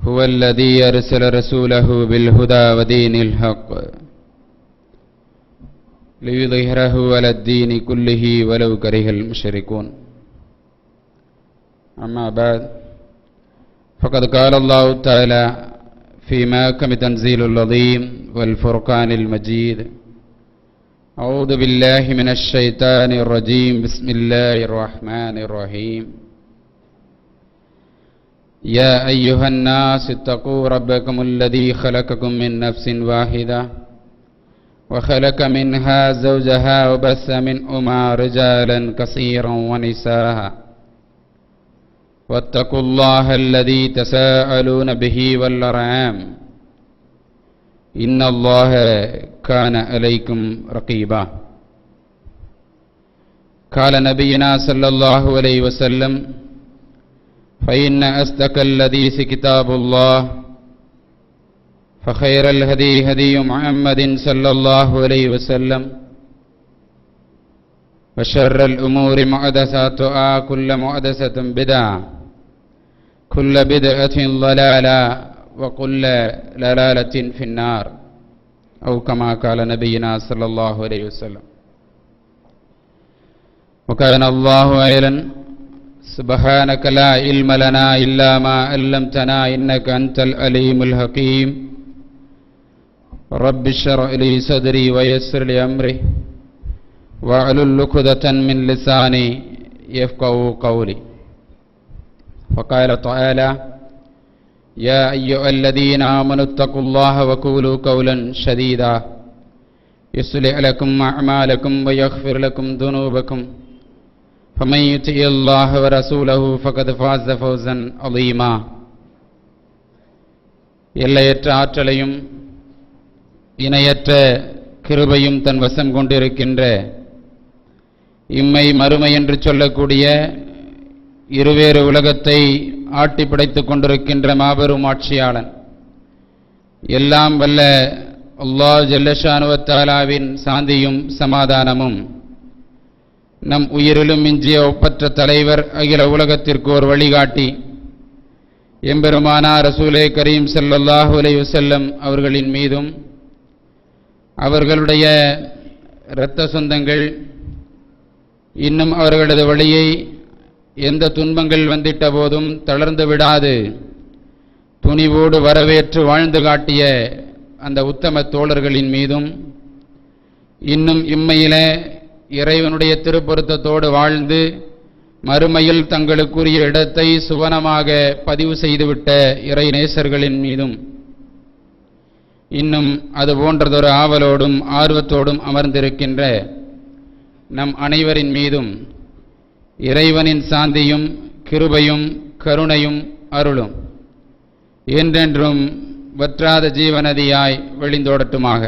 هو الذي أرسل رسوله بالهدى ودين الحق ليظهره على الدين كله ولو كره المشركون. أما بعد، فقد قال الله تعالى في محكم تنزيل العظيم والفرقان المجيد: أعوذ بالله من الشيطان الرجيم. بسم الله الرحمن الرحيم. يا أيها الناس اتقوا ربكم الذي خلقكم من نفس واحدة وخلق منها زوجها وبث منهما رجالا كثيرا ونساء واتقوا الله الذي تساءلون به والأرحام إن الله كان عليكم رقيبا. قال نبينا صلى الله عليه وسلم: فإن أصدق الحديث كتاب الله، فخير الهدي هدي محمد صلى الله عليه وسلم، وشر الأمور محدثاتها، كل محدثة بدعة، كل بدعة ضلالة، وكل ضلالة في النار، أو كما قال نبينا صلى الله عليه وسلم. وكان الله أعلم. سبحانك لا علم لنا إلا ما علمتنا إنك أنت العليم الحكيم. رب اشرح لي صدري ويسر لي أمري واحلل عقدة من لساني يفقهوا قولي. وقال تعالى: يا أيها الذين آمنوا اتقوا الله وقولوا قولا سديدا يصلح لكم أعمالكم ويغفر لكم ذنوبكم فمن يطع الله ورسوله فقد فاز فوزا عظيما. எல்லையற்ற ஆற்றலையும் இணையற்ற கிருபையும் தன் வசம் கொண்டிருக்கின்ற இம்மை மறுமை என்று சொல்லக்கூடிய இருவேறு உலகத்தை ஆட்டி படைத்துக் கொண்டிருக்கின்ற மாபெரும் ஆட்சியாளன், எல்லாம் வல்ல அல்லாஹ் ஜல்லஷானு வ தஆலாவின் சாந்தியும் சமாதானமும் நம் உயிரிலும் மிஞ்சிய ஒப்பற்ற தலைவர், அகில உலகத்திற்கு ஒரு வழிகாட்டி எம்பெருமானார் ரசூலே கரீம் ஸல்லல்லாஹு அலைஹி வஸல்லம் அவர்களின் மீதும், அவர்களுடைய இரத்த சொந்தங்கள் இன்னும் அவர்களது வழியை எந்த துன்பங்கள் வந்திட்ட போதும் தளர்ந்து விடாது துணிவோடு வரவேற்று வாழ்ந்து காட்டிய அந்த உத்தம தோழர்களின் மீதும், இன்னும் இம்மையிலே இறைவனுடைய திருப்பொருத்தத்தோடு வாழ்ந்து மறுமையில் தங்களுக்குரிய இடத்தை சுவனமாக பதிவு செய்துவிட்ட இறை நேசர்களின் மீதும், இன்னும் அது போன்றதொரு ஆவலோடும் ஆர்வத்தோடும் அமர்ந்திருக்கின்ற நம் அனைவரின் மீதும் இறைவனின் சாந்தியும் கிருபையும் கருணையும் அருளும் என்றென்றும் வற்றாத ஜீவநதியாய் வெளிந்தோடட்டுமாக.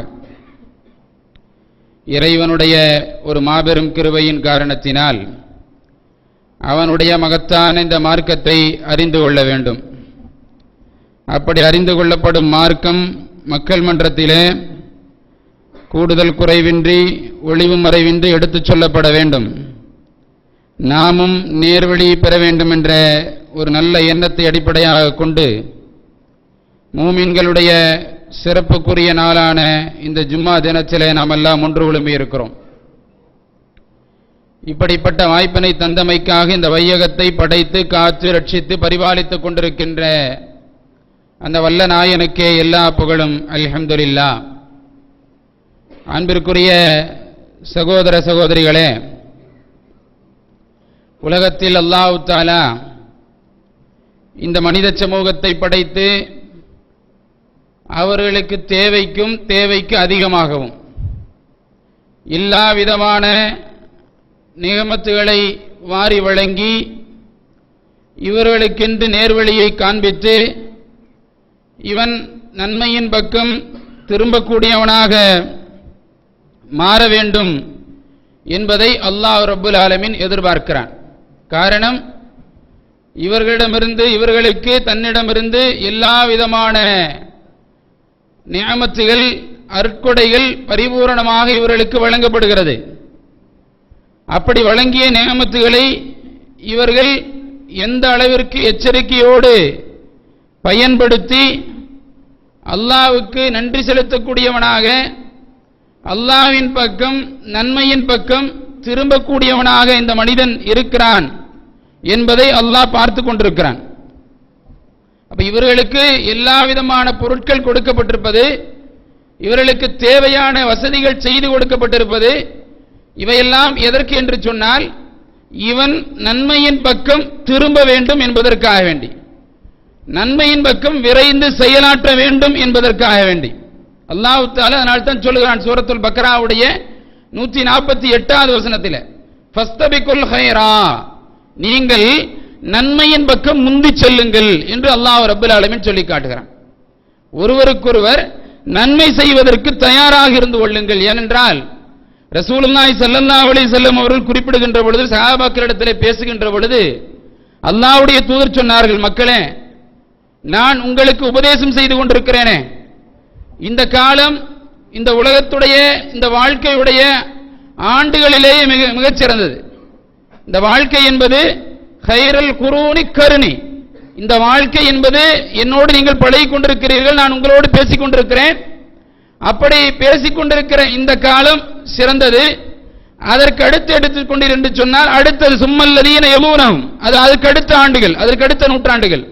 இறைவனுடைய ஒரு மாபெரும் கிருபையின் காரணத்தினால் அவனுடைய மகத்தான இந்த மார்க்கத்தை அறிந்து கொள்ள வேண்டும். அப்படி அறிந்து கொள்ளப்படும் மார்க்கம் மக்கள் மன்றத்திலே கூடுதல் குறைவின்றி ஒளிவு மறைவின்றி எடுத்துச் சொல்லப்பட வேண்டும். நாமும் நேர்வழி பெற வேண்டும் என்ற ஒரு நல்ல எண்ணத்தை அடிப்படையாக கொண்டு மூமின்களுடைய சிறப்புக்குரிய நாளான இந்த ஜும்மா தினத்திலே நாம் எல்லாம் ஒன்று குழுமி இருக்கிறோம். இப்படிப்பட்ட வாய்ப்பினை தந்தமைக்காக இந்த வையகத்தை படைத்து காத்து ரட்சித்து பரிபாலித்துக் கொண்டிருக்கின்ற அந்த வல்ல நாயனுக்கே எல்லா புகழும். அல்ஹம்துலில்லாஹ். அன்பிற்குரிய சகோதர சகோதரிகளே, உலகத்தில் அல்லாஹ் தஆலா இந்த மனித சமூகத்தை படைத்து அவர்களுக்கு தேவைக்கு அதிகமாகவும் எல்லா விதமான நிகமத்துகளை வாரி வழங்கி இவர்களுக்கென்று நேர்வழியை காண்பித்து இவன் நன்மையின் பக்கம் திரும்பக்கூடியவனாக மாற வேண்டும் என்பதை அல்லாஹ் ரப்புல் ஆலமீன் எதிர்பார்க்கிறான். காரணம், இவர்களிடமிருந்து இவர்களுக்கு தன்னிடமிருந்து எல்லா விதமான நியமத்துகள் அருட்கொடைகள் பரிபூரணமாக இவர்களுக்கு வழங்கப்படுகிறது. அப்படி வழங்கிய நியமத்துகளை இவர்கள் எந்த அளவிற்கு எச்சரிக்கையோடு பயன்படுத்தி அல்லாஹ்வுக்கு நன்றி செலுத்தக்கூடியவனாக, அல்லாஹ்வின் பக்கம் நன்மையின் பக்கம் திரும்பக்கூடியவனாக இந்த மனிதன் இருக்கிறான் என்பதை அல்லாஹ் பார்த்து கொண்டிருக்கிறான். அப்ப இவர்களுக்கு எல்லா விதமான பொருட்கள் கொடுக்கப்பட்டிருப்பது, இவர்களுக்கு தேவையான வசதிகள் செய்து கொடுக்கப்பட்டிருப்பது, இவையெல்லாம் எதற்கு என்று சொன்னால் இவன் நன்மையின் பக்கம் திரும்ப வேண்டும் என்பதற்காக வேண்டி, நன்மையின் பக்கம் விரைந்து செயலாற்ற வேண்டும் என்பதற்காக வேண்டி. அல்லாஹ் தஆலா அதனால் தான் சொல்லுகிறான் சூரத்துல் பக்ராவுடைய 148வது வசனத்தில், ஃபஸ்தபிகுல் ஹைரா, நீங்கள் நன்மையின் பக்கம் முந்தி செல்லுங்கள் என்று அல்லாஹ் ரப்பல் ஆலமீன் சொல்லி காட்டுகிறான். ஒருவருக்கொருவர் நன்மை செய்வதற்கு தயாராக இருந்து கொள்ளுங்கள். ஏனென்றால் ரசூலுல்லாஹி ஸல்லல்லாஹு அலைஹி வஸல்லம் அவர்கள் குறிப்பிடுகின்ற பொழுது, சஹாபாக்களிடத்திலே பேசுகின்ற பொழுது அல்லாஹ்வுடைய தூதர் சொன்னார்கள், மக்களே, நான் உங்களுக்கு உபதேசம் செய்து கொண்டிருக்கிறேனே, இந்த காலம் இந்த உலகத்துடைய இந்த வாழ்க்கையுடைய ஆண்டுகளிலேயே மிகச் சிறந்தது. இந்த வாழ்க்கை என்பது ஹைரல் குரூனி கருணி, இந்த வாழ்க்கை என்பது என்னோடு நீங்கள் பழகிக் கொண்டிருக்கிறீர்கள், நான் உங்களோடு பேசிக் கொண்டிருக்கிறேன். அப்படி பேசிக் கொண்டிருக்கிற இந்த காலம் சிறந்தது. அதற்கு அடுத்து எடுத்துக்கொண்டீர் என்று சொன்னால் அடுத்தது சும்மல்லதீன யலூனஹும், அது அதற்கு அடுத்த ஆண்டுகள், அதற்கு அடுத்த நூற்றாண்டுகள்,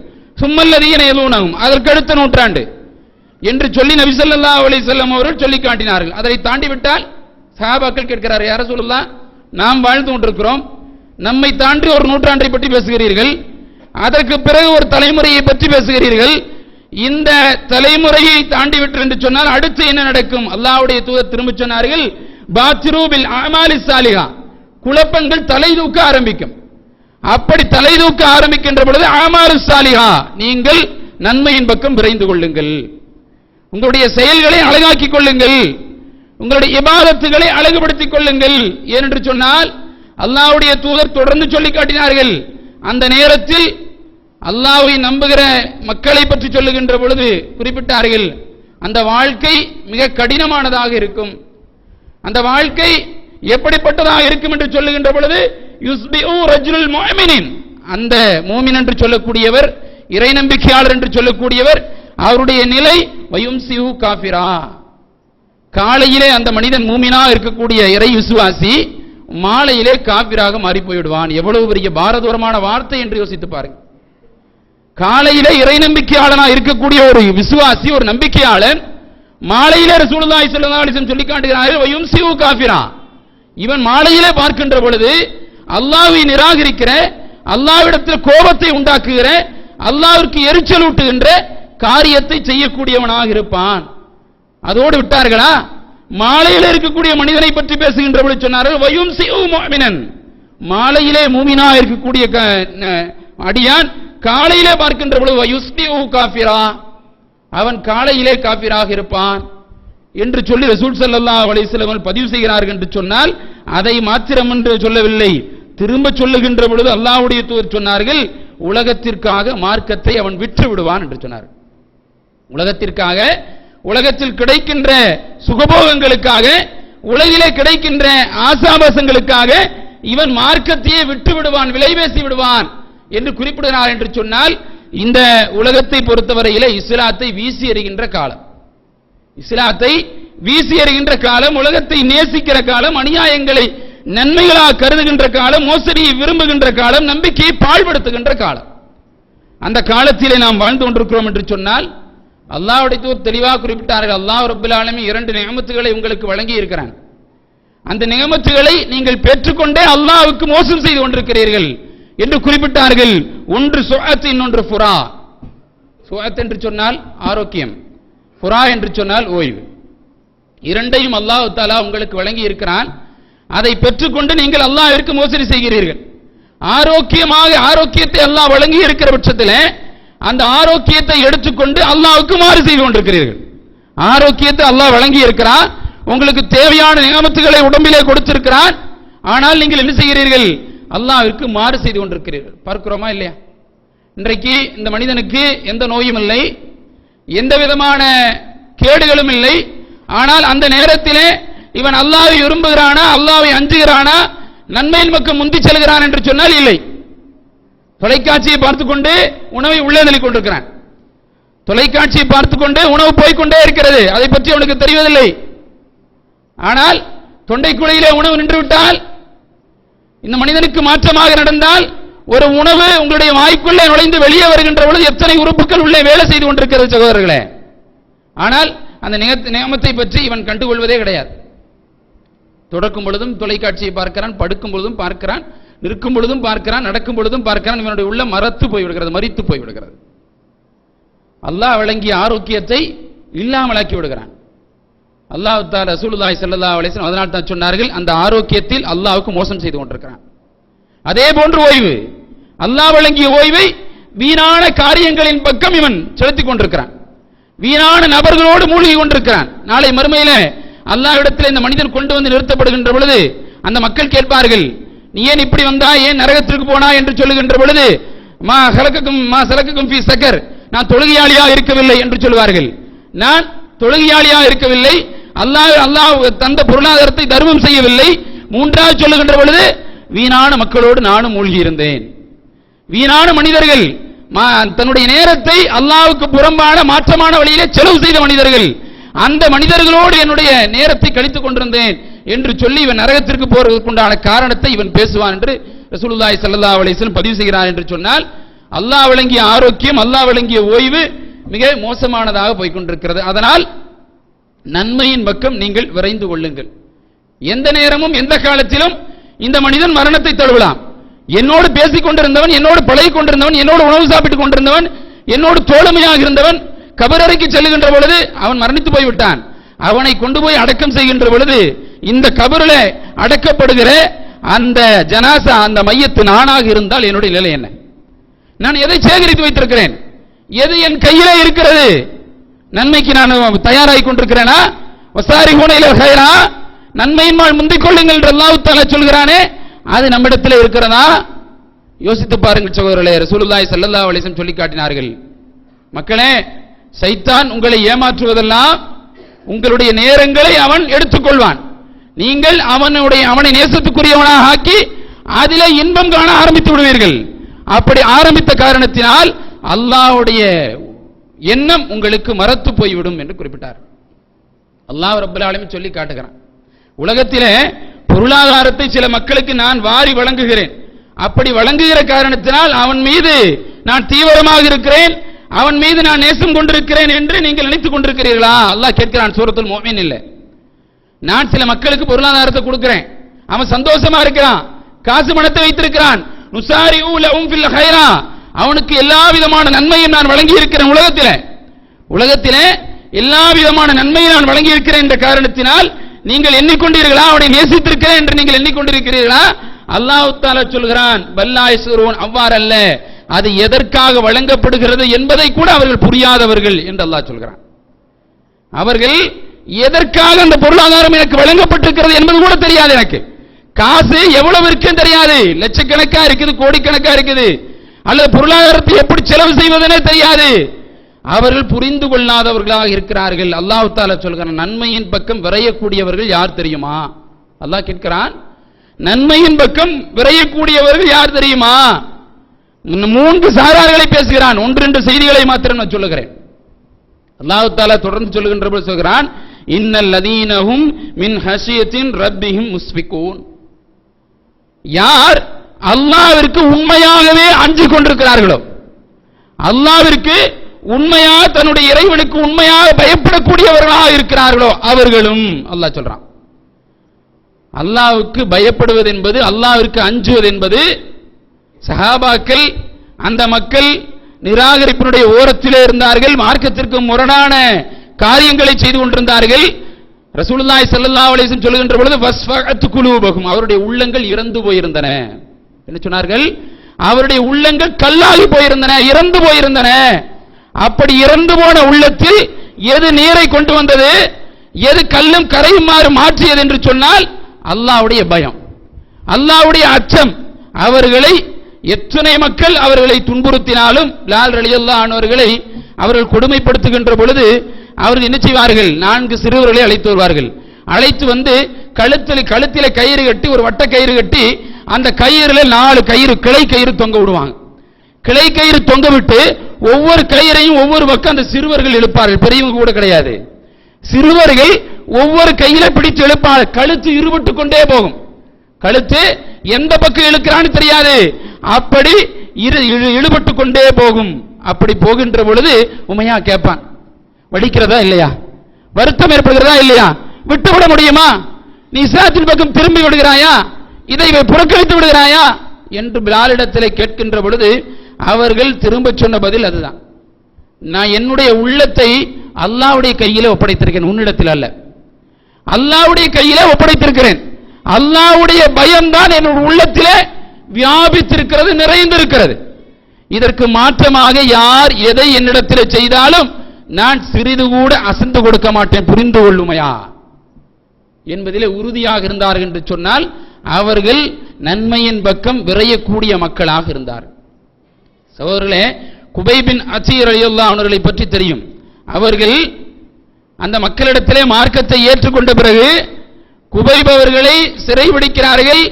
சும்மல்லதீன யலூனஹும் அதற்கு அடுத்த நூற்றாண்டு என்று சொல்லி நபி ஸல்லல்லாஹு அலைஹி வஸல்லம் அவர்கள் சொல்லி காட்டினார்கள். அதை தாண்டி விட்டால் சஹாபாக்கள் கேட்கிறார்கள், யா ரசூலுல்லாஹ், நாம் வாழ்ந்து கொண்டிருக்கிறோம், நம்மை தாண்டி ஒரு நூற்றாண்டை பற்றி பேசுகிறீர்கள், அதற்கு பிறகு ஒரு தலைமுறையை பற்றி பேசுகிறீர்கள், இந்த தலைமுறையை தாண்டி விட்டு என்று சொன்னால் அடுத்து என்ன நடக்கும்? அல்லாஹ்வுடைய தூதர் திரும்ப சொன்னார்கள், பாத்திரு பில் அமாலி சாலிஹா, குழப்பங்கள் தலை தூக்க ஆரம்பிக்கும். அப்படி தலை தூக்க ஆரம்பிக்கின்ற பொழுது அமாலு சாலிஹா, நீங்கள் நன்மையின் பக்கம் விரைந்து கொள்ளுங்கள், உங்களுடைய செயல்களை அழகாக்கிக் கொள்ளுங்கள், உங்களுடைய இபாதத்துகளை அழகுபடுத்திக் கொள்ளுங்கள். ஏனென்று சொன்னால் அல்லாஹ்வுடைய தூதர் தொடர்ந்து சொல்லி காட்டினார்கள். அந்த நேரத்தில் அல்லாஹ்வை நம்புகிற மக்களை பற்றி சொல்லுகின்ற பொழுது குறிப்பிட்டார்கள், அந்த வாழ்க்கை மிக கடினமானதாக இருக்கும். அந்த வாழ்க்கை எப்படிப்பட்டதாக இருக்கும் என்று சொல்லுகின்ற பொழுது யுஸ்பிஉ ரஜுலுல் முஃமினின், அந்த மூமின் என்று சொல்லக்கூடியவர், இறை நம்பிக்கையாளர் என்று சொல்லக்கூடியவர், அவருடைய நிலை வயும்சிஹு காஃபிரா, காலையிலே அந்த மனிதன் மூமினா இருக்கக்கூடிய இறை விசுவாசி மாலையிலே காபிராக மாறி போய்விடுவான். எவ்வளவு பெரிய பாரதூரமான வார்த்தை என்று யோசித்து பாருங்க. காலையிலே இறை நம்பிக்கையாளனா இருக்கக்கூடிய ஒரு விசுவாசி, ஒரு நம்பிக்கையாளன், மாலையிலே ரசூலுல்லாஹி ஸல்லல்லாஹு அலைஹி வஸல்லம் சொல்லி காட்டுகிறார்கள் வயும்சிஹு காஃபிரா, இவன் மாலையிலே பார்க்கின்ற பொழுது அல்லாஹ்வை நிராகரிக்கிற, அல்லாஹ்விடத்தில் கோபத்தை உண்டாக்குகிற, அல்லாஹ்விற்கு எரிச்சல் ஊட்டுகின்ற காரியத்தை செய்யக்கூடியவனாக இருப்பான். அதோடு விட்டார்களா? மாலையிலே இருக்கக்கூடிய மனிதனை பற்றி பேசுகின்ற பொழுது சொன்னார்கள் வயும்சிஹு முஃமினன், மாலையிலே மூமினா இருக்கக்கூடிய அடியான் காலையிலே பார்க்கின்ற பொழுது வயுஸ்பிஹு காஃபிரா, அவன் காலையிலே காஃபிராக இருப்பான் என்று சொல்லி ரசூல் ஸல்லல்லாஹு அலைஹி வஸல்லம் பதிவு செய்கிறார்கள். என்று சொன்னால் அதை மாத்திரம் என்று சொல்லவில்லை, திரும்ப சொல்லுகின்ற பொழுது அல்லாஹ்வுடைய தூதர் சொன்னார்கள், உலகத்திற்காக மார்க்கத்தை அவன் விற்று விடுவான் என்று சொன்னார். உலகத்திற்காக, உலகத்தில் கிடைக்கின்ற சுகபோகங்களுக்காக, உலகிலே கிடைக்கின்ற ஆசாபாசங்களுக்காக இவன் மார்க்கத்தையே விட்டு விடுவான், விலை பேசி விடுவான் என்று குறிப்பிடுகிறார். என்று சொன்னால் இந்த உலகத்தை பொறுத்தவரையிலே இஸ்லாத்தை வீசி எறிகின்ற காலம், இஸ்லாத்தை வீசி எறிகின்ற காலம், உலகத்தை நேசிக்கிற காலம், அநியாயங்களை நன்மைகளாக கருதுகின்ற காலம், மோசடியை விரும்புகின்ற காலம், நம்பிக்கையை பாழ்படுத்துகின்ற காலம். அந்த காலத்திலே நாம் வாழ்ந்து கொண்டிருக்கிறோம் என்று சொன்னால் அல்லாஹ்வுடைய தூதர் தெளிவாக குறிப்பிட்டார்கள், அல்லாஹ் ரப்பல் ஆலமீன் 2 நிஅமத்துகளை உங்களுக்கு வழங்கி இருக்கிறான். அந்த நிஅமத்துகளை நீங்கள் பெற்றுக்கொண்டே அல்லாஹ்வுக்கு மோசம் செய்து கொண்டிருக்கிறீர்கள் என்று குறிப்பிட்டார்கள். ஒன்று சுஅத், இன்னொன்று ஃபுரா. சுஅத் என்று சொன்னால் ஆரோக்கியம், ஃபுரா என்று சொன்னால் ஓய்வு. இரண்டையும் அல்லாஹ் தஆலா உங்களுக்கு வழங்கி இருக்கிறான். அதை பெற்றுக்கொண்டு நீங்கள் அல்லாஹ்விற்கு மோசடி செய்கிறீர்கள். ஆரோக்கியமாக ஆரோக்கியத்தை அல்லாஹ் வழங்கி இருக்கிற பட்சத்தில் அந்த ஆரோக்கியத்தை எடுத்துக்கொண்டு அல்லாஹ்வுக்கு மாறு செய்து கொண்டிருக்கிறீர்கள். ஆரோக்கியத்தை அல்லாஹ் வழங்கி இருக்கிறான், உங்களுக்கு தேவையான நியமத்துகளை உடம்பிலே கொடுத்திருக்கிறான், ஆனால் நீங்கள் என்ன செய்கிறீர்கள்? அல்லாஹ்விற்கு மாறு செய்து கொண்டிருக்கிறீர்கள். பார்க்கிறோமா இல்லையா? இன்றைக்கு இந்த மனிதனுக்கு எந்த நோயும் இல்லை, எந்த விதமான கேடுகளும் இல்லை. ஆனால் அந்த நேரத்திலே இவன் அல்லாஹ்வை விரும்புகிறானா, அல்லாஹ்வை அஞ்சுகிறானா, நன்மையின் பக்கம் முந்தி செல்கிறான் என்று சொன்னால் இல்லை. தொலைக்காட்சியை பார்த்துக் கொண்டு உணவை உள்ளே தள்ளிக் கொண்டிருக்கிறான். தொலைக்காட்சியை பார்த்துக் கொண்டு உணவு போய்கொண்டே இருக்கிறது, அதை பற்றி அவனுக்கு தெரிவதில்லை. ஆனால் தொண்டைக்குழியிலே உணவு நின்றுவிட்டால், இந்த மனிதனுக்கு மாற்றமாக நடந்தால், ஒரு உணவு உங்களுடைய வாய்க்குள்ளே நுழைந்து வெளியே வருகின்ற பொழுது எத்தனை உறுப்புகள் உள்ளே வேலை செய்து கொண்டிருக்கிறது சகோதரர்களே. ஆனால் அந்த நியமத்தை பற்றி இவன் கண்டுகொள்வதே கிடையாது. தொடக்கும் பொழுதும் தொலைக்காட்சியை பார்க்கிறான், படுக்கும் பொழுதும் பார்க்கிறான், நிற்கும் பொழுதும் பார்க்கிறான், நடக்கும் பொழுதும் பார்க்கிறான். இவனுடைய உள்ள மரித்து போய்விடுகிறது. அல்லாஹ் வழங்கிய ஆரோக்கியத்தை இல்லாமலாக்கி விடுகிறான். அல்லாஹ் தஆலா ரசூலுல்லாஹி ஸல்லல்லாஹு அலைஹி வஸல்லம் அதனால் தான் சொன்னார்கள், அந்த ஆரோக்கியத்தில் அல்லாஹ்வுக்கு மோசம் செய்து கொண்டிருக்கிறான். அதே போன்று ஓய்வு, அல்லாஹ் வழங்கிய ஓய்வை வீணான காரியங்களின் பக்கம் இவன் செலுத்திக் கொண்டிருக்கிறான். வீணான நபர்களோடு மூழ்கி கொண்டிருக்கிறான். நாளை மறுமையிலே அல்லாஹ்விடத்தில் இந்த மனிதன் கொண்டு வந்து நிறுத்தப்படுகின்ற பொழுது அந்த மக்கள் கேட்பார்கள், நீ ஏன் இப்படி வந்தா, ஏன் நரகத்திற்கு போனா என்று சொல்லுகின்ற பொழுது, மா சலக்கக்கும் ஃபீ ஸகர், நான் தொழுகையாளியாக இருக்கவில்லை என்று சொல்வார்கள். நான் தொழுகையாளியாக இருக்கவில்லை, அல்லாஹ் தந்த பொருளாதாரத்தை தர்மம் செய்யவில்லை. மூன்றாவது சொல்லுகின்ற பொழுது, வீணான மக்களோடு நானும் மூழ்கி இருந்தேன். வீணான மனிதர்கள், தன்னுடைய நேரத்தை அல்லாஹ்வுக்கு புறம்பான மாற்றமான வழியிலே செலவு செய்த மனிதர்கள், அந்த மனிதர்களோடு என்னுடைய நேரத்தை கழித்துக் கொண்டிருந்தேன் என்று சொல்லி இவன் நரகத்திற்கு போவதற்குண்டான காரணத்தை இவன் பேசுவான் என்று ரசூலுல்லாஹி ஸல்லல்லாஹு அலைஹி வஸல்லம் பதிவு செய்கிறார். என்று சொன்னால், அல்லாஹ் வழங்கிய ஆரோக்கியம், அல்லாஹ் வழங்கிய ஓய்வு மிக மோசமானதாக போய்கொண்டிருக்கிறது. அதனால் நன்மையின் பக்கம் நீங்கள் விரைந்து கொள்ளுங்கள். எந்த நேரமும் எந்த காலத்திலும் இந்த மனிதன் மரணத்தை தழுவலாம். என்னோடு பேசிக் கொண்டிருந்தவன், என்னோடு பழகிக் கொண்டிருந்தவன், என்னோடு உணவு சாப்பிட்டுக் கொண்டிருந்தவன், என்னோடு தோழமையாக இருந்தவன் கபரறைக்கு செல்லுகின்ற பொழுது அவன் மரணித்து போய்விட்டான். அவனை கொண்டு போய் அடக்கம் செய்கின்ற பொழுது இந்த கபரில் அடக்கப்படுகிற அந்த ஜனாசா, அந்த மையத்து நானாக இருந்தால் என்னுடைய நிலை என்ன? நான் எதை சேகரித்து வைத்திருக்கிறேன்? எது என் கையிலே இருக்கிறது? நன்மைக்கு நான் தயாராகி கொண்டிருக்கிறேனா? வசாரிஹூன இலல் கைரா, நன்மையின் மேல் முந்திக் கொள்ளுங்கள் என்று அல்லாஹ் தஆலா சொல்கிறானே, அது நம்மிடத்தில் இருக்கிறதா? யோசித்து பாருங்கள் சகோதரர்களே. ரசூலுல்லாஹி ஸல்லல்லாஹு அலைஹி வஸல்லம் சொல்லி காட்டினார்கள், மக்களே, சைத்தான் உங்களை ஏமாற்றுவதெல்லாம் உங்களுடைய நேரங்களை அவன் எடுத்துக்கொள்வான். நீங்கள் அவனை நேசத்துக்குரியவனாக ஆக்கி அதிலே இன்பம் காண ஆரம்பித்து விடுவீர்கள். அப்படி ஆரம்பித்த காரணத்தினால் அல்லாஹ்வுடைய எண்ணம் உங்களுக்கு மறத்து போய்விடும் என்று குறிப்பிட்டார். அல்லாஹ் ரப்பல் ஆலமீன் சொல்லி காட்டுகிறான், உலகத்திலே பொருளாதாரத்தை சில மக்களுக்கு நான் வாரி வழங்குகிறேன். அப்படி வழங்குகிற காரணத்தினால் அவன் மீது நான் தீவிரமாக இருக்கிறேன், அவன் மீது நான் நேசம் கொண்டிருக்கிறேன் என்று நீங்கள் நினைத்துக் கொண்டிருக்கிறீர்களா? அல்லாஹ் கேட்கிறான் சூரத்துல் முஃமின் இல்ல. நான் சில மக்களுக்கு பொருளாதாரத்தை கொடுக்கிறேன், அவன் சந்தோஷமா இருக்கிறான், காசு பணத்தை வைத்திருக்கிறான், நுசாரிஉ லஹும் ஃபில் கைரா, அவனுக்கு எல்லா விதமான நன்மையும் நான் வழங்கி இருக்கிறேன். உலகத்திலே எல்லா விதமான நன்மையும் நான் வழங்கி இருக்கிறேன் என்ற காரணத்தினால் நீங்கள் எண்ணிக்கொண்டீர்களா அவனை நேசித்திருக்கிறேன் என்று நீங்கள் எண்ணிக்கொண்டிருக்கிறீர்களா? அல்லாஹ் தஆலா சொல்கிறான், பல்லா யஸ்ரூன், அவ்வாறல்ல, அது எதற்காக வழங்கப்படுகிறது என்பதை கூட அவர்கள் புரியாதவர்கள் என்று அல்லாஹ் சொல்கிறான். அவர்கள் எதற்காக அந்த பொருளாதாரம் எனக்கு வழங்கப்பட்டிருக்கிறது என்பது கூட தெரியாது. எனக்கு காசு எவ்வளவு இருக்குன்னு தெரியாது, லட்சக்கணக்கா இருக்குது, கோடிக்கணக்கா இருக்குது, அல்லது பொருளாதாரத்தை எப்படி செலவு செய்வதெனே தெரியாது. அவர்கள் புரிந்து கொள்ளாதவர்களாக இருக்கிறார்கள். அல்லாஹ் தஆலா சொல்கிறான், நன்மையின் பக்கம் விரையக்கூடியவர்கள் யார் தெரியுமா? அல்லாஹ் கேட்கிறான், நன்மையின் பக்கம் விரையக்கூடியவர்கள் யார் தெரியுமா? 3 சாரார்களை பேசுகிறான். 1-2 செய்திகளை மாத்திரம் நான் சொல்லுகிறேன். அல்லாஹ் தஆலா தொடர்ந்து சொல்லுகின்ற போது சொல்கிறான், இன்னல் லதீனஹும் மின் ஹஷியத்தின் ரப்பிஹிம் முஸ்பிகூன், யார் அல்லாஹ்விற்கு உண்மையாகவே அஞ்சிக் கொண்டிருக்கிறார்களோ, அல்லாஹ்விற்கு உண்மையாக தன்னுடைய இறைவனுக்கு உண்மையாக பயப்படக்கூடியவர்களாக இருக்கிறார்களோ அவர்களும். அல்லாஹ் சொல்றான், அல்லாஹ்வுக்கு பயப்படுவது என்பது, அல்லாஹ்விற்கு அஞ்சுவது என்பது, சஹாபாக்கள் அந்த மக்கள் நிராகரிப்பினுடைய ஓரத்திலே இருந்தார்கள், மார்க்கத்திற்கு முரணான காரியங்களை செய்து கொண்டிருந்தார்கள். ரசூலுல்லாஹி ஸல்லல்லாஹு அலைஹி வஸல்லம் சொல்லுகின்ற பொழுது வஸ்ஃபஅத் குலூபஹும், அவருடைய உள்ளங்கள் இறந்து போயிருந்தன. என்ன சொன்னார்கள்? அவருடைய உள்ளங்கள் கல்லாகி போயிருந்தன, இறந்து போயிருந்தன. அப்படி இறந்து போன உள்ளத்தில் எது நீரை கொண்டு வந்தது, எது கல்லும் கரையுமாறு மாற்றியது என்று சொன்னால் அல்லாஹ்வுடைய பயம், அல்லாஹ்வுடைய அச்சம். அவர்களை எத்தனை மக்கள் அவர்களை துன்புறுத்தினாலும், பிலால் ரலியல்லாஹு அன்ஹு அவர்களை அவர்கள் கொடுமைப்படுத்துகின்ற பொழுது அவர்கள் என்ன செய்வார்கள்? 4 சிறுவர்களை அழைத்து வருவார்கள். அழைத்து வந்து கழுத்திலே கயிறு கட்டி, ஒரு வட்ட கயிறு கட்டி, அந்த கயிறுல 4 கயிறு, கிளை கயிறு தொங்க விடுவாங்க. கிளை கயிறு தொங்கவிட்டு ஒவ்வொரு கயிறையும் ஒவ்வொரு பக்கம் அந்த சிறுவர்கள் இழுப்பார்கள், பெரியவங்க கூட கிடையாது. சிறுவர்கள் ஒவ்வொரு கையில பிடித்து இழுப்பார்கள். கழுத்து இருபட்டு கொண்டே போகும். கழுத்து எந்த பக்கம் இழுக்கிறான்னு தெரியாது, அப்படி இழுபட்டு கொண்டே போகும். அப்படி போகின்ற பொழுது உமையா கேட்பான், வலிக்கிறதா இல்லையா, வருத்தம் ஏற்படுகிறதா இல்லையா, விட்டுவிட முடியுமா, நீ இஸ்லாத்தின் பக்கம் திரும்பி விடுகிறாயா, இதை புறக்கணித்து விடுகிறாயா என்று பிலாலிடத்திலே கேட்கின்ற பொழுது அவர்கள் திரும்ப சொன்ன பதில் அதுதான், நான் என்னுடைய உள்ளத்தை அல்லாஹ்வுடைய கையிலே ஒப்படைத்திருக்கிறேன், உன்னிடத்தில் அல்ல, அல்லாஹ்வுடைய கையிலே ஒப்படைத்திருக்கிறேன். அல்லாஹ்வுடைய பயம்தான் என்னுடைய உள்ளத்திலே வியாபித்திருக்கிறது, நிறைந்திருக்கிறது. இதற்கு மாற்றமாக யார் எதை என்னிடத்தில் செய்தாலும் நான் சிறிது கூட அசந்து கொடுக்க மாட்டேன், புரிந்து கொள்ளுமையா என்பதிலே உறுதியாக இருந்தார்கள் என்று சொன்னால் அவர்கள் நன்மையின் பக்கம் விரையக்கூடிய மக்களாக இருந்தார். சகோதரர்களே, குபைப் பின் அசீர் ரலியல்லாஹு அன்ஹு அவர்களை பற்றி தெரியும். அவர்கள் அந்த மக்களிடத்திலே மார்க்கத்தை ஏற்றுக்கொண்ட பிறகு குபைப் அவர்களை சிறைபிடிக்கிறார்கள்.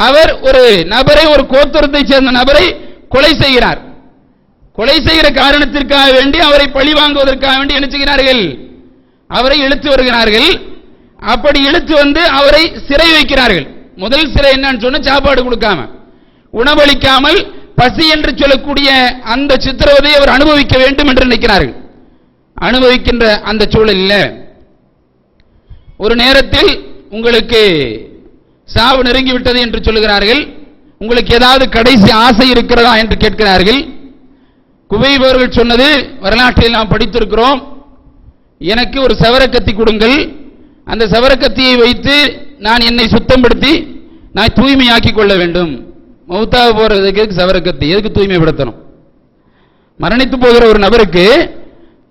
அவர் ஒரு நபரை, ஒரு கோத்திரத்தை சேர்ந்த நபரை கொலை செய்கிறார். கொலை செய்கிற காரணத்திற்காக வேண்டி, அவரை பழி வாங்குவதற்காக வேண்டி என்ன செய்கிறார்கள், அவரை இழுத்து வருகிறார்கள். அப்படி இழுத்து வந்து அவரை சிறை வைக்கிறார்கள். முதல் சிறை என்னன்னு சொன்ன, சாப்பாடு கொடுக்காம, உணவளிக்காமல், பசி என்று சொல்லக்கூடிய அந்த சித்திரவதையை அவர் அனுபவிக்க வேண்டும் என்று நினைக்கிறார்கள். அனுபவிக்கின்ற அந்த சூழலில் ஒரு நேரத்தில் உங்களுக்கு சாவு நெருங்கிவிட்டது என்று சொல்லுகிறார்கள். உங்களுக்கு ஏதாவது கடைசி ஆசை இருக்கிறதா என்று கேட்கிறார்கள். குபைப் அவர்கள் சொன்னது வரலாற்றில் நாம் படித்திருக்கிறோம், எனக்கு ஒரு சவரக்கத்தி கொடுங்கள், அந்த சவரக்கத்தியை வைத்து நான் என்னை சுத்தப்படுத்தி நான் தூய்மையாக்கி கொள்ள வேண்டும். மௌத்தாக போறதுக்கு சவரக்கத்தி எதுக்கு தூய்மைப்படுத்தணும்? மரணித்து போகிற ஒரு நபருக்கு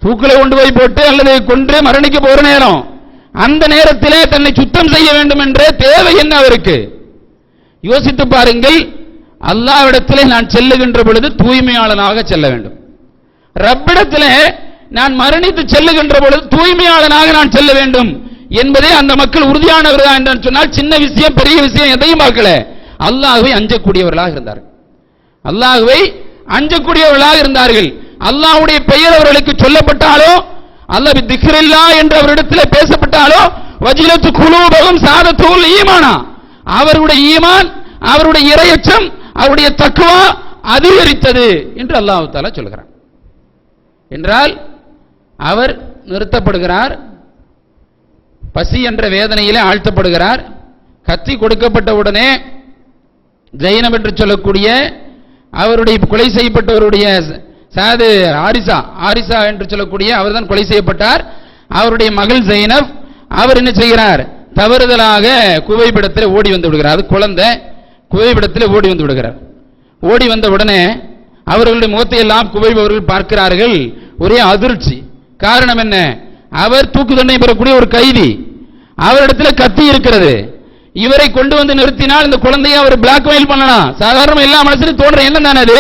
தூக்கில கொண்டு போய் போட்டு அல்லது கொன்று மரணிக்க போற நேரம், அந்த நேரத்திலே தன்னை சுத்தம் செய்ய வேண்டும் என்ற தேவை என்ன அவருக்கு? யோசித்து பாருங்கள். அல்லாஹ்விடத்திலே நான் செல்லுகின்ற பொழுது தூய்மையாளனாக செல்ல வேண்டும். ரப்பிடத்திலே நான் மரணித்து செல்லுகின்ற பொழுது தூய்மையாளனாக நான் செல்ல வேண்டும் என்பதே அந்த மக்கள் உறுதியானவர்களா என்று சொன்னால், சின்ன விஷயம் பெரிய விஷயம் எதையும் பார்க்கல, அல்லாஹ்வை அஞ்சக்கூடியவர்களாக இருந்தார்கள். அல்லாஹ்வை அஞ்சக்கூடியவர்களாக இருந்தார்கள். அல்லாஹ்வுடைய பெயர் அவர்களுக்கு சொல்லப்பட்டாலோ, அல்லாஹ் திக்ரில்லாஹ் என்று அவரிடத்தில் பேசப்பட்டாலோ, வஜிலத்து குலூபஹும் சாதத்துல் ஈமானா, அவருடைய ஈமான், அவருடைய இறையச்சம், அவருடைய தக்வா அதிகரித்தது என்று அல்லாஹ் தஆலா சொல்கிறார். என்றால் அவர் நிறுத்தப்படுகிறார், பசி என்ற வேதனையிலே ஆழ்த்தப்படுகிறார். கத்தி கொடுக்கப்பட்ட உடனே ஜைனப் என்று சொல்லக்கூடிய அவருடைய கொலை செய்யப்பட்டவருடைய சாது ஆரிசா என்று சொல்லக்கூடிய அவர்தான் கொலை செய்யப்பட்டார். அவருடைய மகள் ஜைனப், அவர் என்ன செய்கிறார், தவறுதலாக குவைபிடத்தில் ஓடி வந்து விடுகிறார். அது குழந்தை, குவைபிடத்தில் ஓடி வந்து விடுகிறார். ஓடி வந்த உடனே அவர்களுடைய முகத்தை எல்லாம் குவைப் அவர்கள் பார்க்கிறார்கள். ஒரே அதிர்ச்சி. காரணம் என்ன? அவர் தூக்கு தண்டனை பெறக்கூடிய ஒரு கைதி, அவரிடத்தில் கத்தி இருக்கிறது. இவரை கொண்டு வந்து நிறுத்தினால் இந்த குழந்தையை அவர் பிளாக்மெயில் பண்ணலாம். சாதாரண எல்லா மனசுலையும் தோன்ற எண்ணம் தானே அது,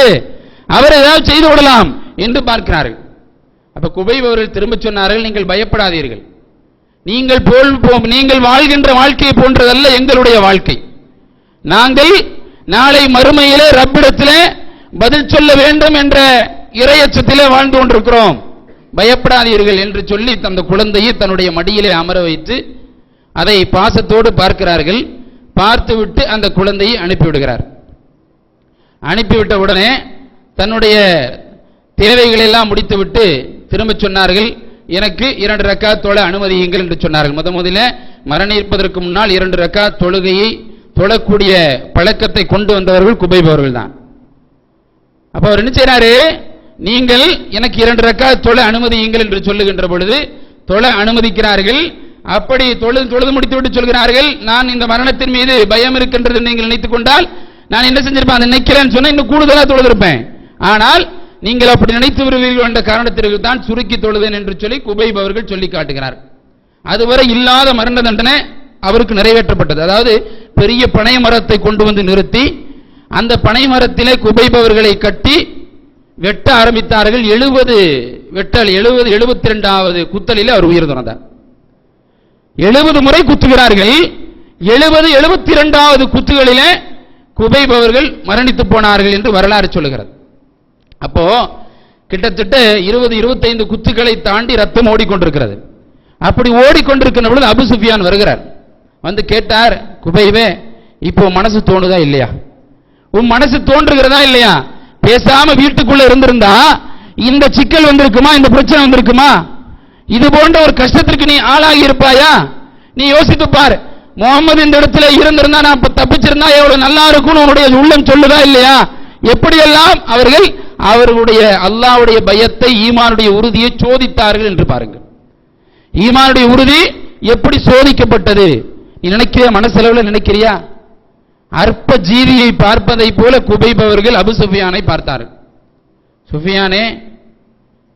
அவர் ஏதாவது செய்து விடலாம் என்று பார்க்கிறார்கள். அப்ப குபைப் அவர்கள் திரும்ப சொன்னார்கள், நீங்கள் பயப்படாதீர்கள், நீங்கள் வாழ்கின்ற வாழ்க்கையை போன்றதல்ல எங்களுடைய வாழ்க்கை. நாங்கள் நாளை மறுமையிலே ரப்பிடத்திலே பதில் சொல்ல வேண்டும் என்ற இறையச்சத்திலே வாழ்ந்து கொண்டிருக்கிறோம், பயப்படாதீர்கள் என்று சொல்லி அந்த குழந்தையை தன்னுடைய மடியிலே அமர வைத்து அதை பாசத்தோடு பார்க்கிறார்கள். பார்த்துவிட்டு அந்த குழந்தையை அனுப்பிவிடுகிறார். அனுப்பிவிட்ட உடனே தன்னுடைய தேவைகளை எல்லாம் முடித்துவிட்டு திரும்ப சொன்னார்கள், எனக்கு 2 ரக்காத் தொழ அனுமதியுங்கள் என்று சொன்னார்கள். முதலில் மரணிப்பதற்கு முன்னால் 2 ரக்காத் தொழுகையை தொழக்கூடிய பழக்கத்தை கொண்டு வந்தவர்கள் குபைப் அவர்கள் தான். அப்ப அவர் என்ன செய்றாரு, நீங்கள் எனக்கு 2 ரக்காத் தொழ அனுமதியுங்கள் என்று சொல்லுகின்ற பொழுது தொழ அனுமதிக்கிறார்கள். அப்படி தொழுது முடித்துவிட்டு சொல்கிறார்கள், நான் இந்த மரணத்தின் மீது பயம் இருக்கின்றது நீங்கள் நினைத்துக் கொண்டால் நான் என்ன செஞ்சிருப்பேன், அதை நினைக்கிறேன்னு சொன்னா இன்னும் கூடுதலாக தொழுதிருப்பேன். ஆனால் நீங்கள் அப்படி நினைத்து வருவீர்கள் என்ற காரணத்திற்கு தான் சுருக்கி தொழுதேன் என்று சொல்லி குபைப் அவர்கள் சொல்லி காட்டுகிறார். அதுவரை இல்லாத மரண தண்டனை அவருக்கு நிறைவேற்றப்பட்டது. அதாவது பெரிய பனை மரத்தை கொண்டு வந்து நிறுத்தி அந்த பனை மரத்திலே குபைப் அவர்களை கட்டி வெட்ட ஆரம்பித்தார்கள். 72வது குத்தலிலே அவர் உயிர் துறந்தார். 70 முறை குத்துகிறார்கள். 72வது குத்துகளிலே குபைப் அவர்கள் மரணித்து போனார்கள் என்று வரலாறு சொல்லுகிறது. அப்போ கிட்டத்தட்ட 20-25 குத்துக்களை தாண்டி ரத்தம் ஓடிக்கொண்டிருக்கிறது. அப்படி ஓடிக்கொண்டிருக்கிற பொழுது அபு சுஃபியான் வருகிறார். வந்து கேட்டார், குபைபே, இப்போ மனசு தோணுதா இல்லையா? உன் மனசு தோன்றுகிறதா இல்லையா? பேசாம வீட்டுக்குள்ள இருந்திருந்தா இந்த சிக்கல் வந்திருக்குமா, இந்த பிரச்சனை வந்திருக்குமா, இது போன்ற ஒரு கஷ்டத்திற்கு நீ ஆளாகி இருப்பாயா? நீ யோசித்து பார். முகமது இந்த இடத்துல இருந்திருந்தா, நான் தப்பிச்சிருந்தா எவ்வளவு நல்லா இருக்கும் உன்னுடைய உள்ளம் சொல்லுதா இல்லையா? எப்படியெல்லாம் அவர்கள் அவர்களுடைய அல்லாஹ்வுடைய பயத்தை, ஈமானுடைய உறுதியை சோதித்தார்கள் என்று பாருங்கள். ஈமானுடைய உறுதி எப்படி சோதிக்கப்பட்டது நீ நினைக்கிறியா? மனசளவில் நினைக்கிறியா? அற்ப ஜீவியை பார்ப்பதை போல குபைப் அவர்கள் அபு சுஃபியானை பார்த்தார்கள். சுஃபியானே,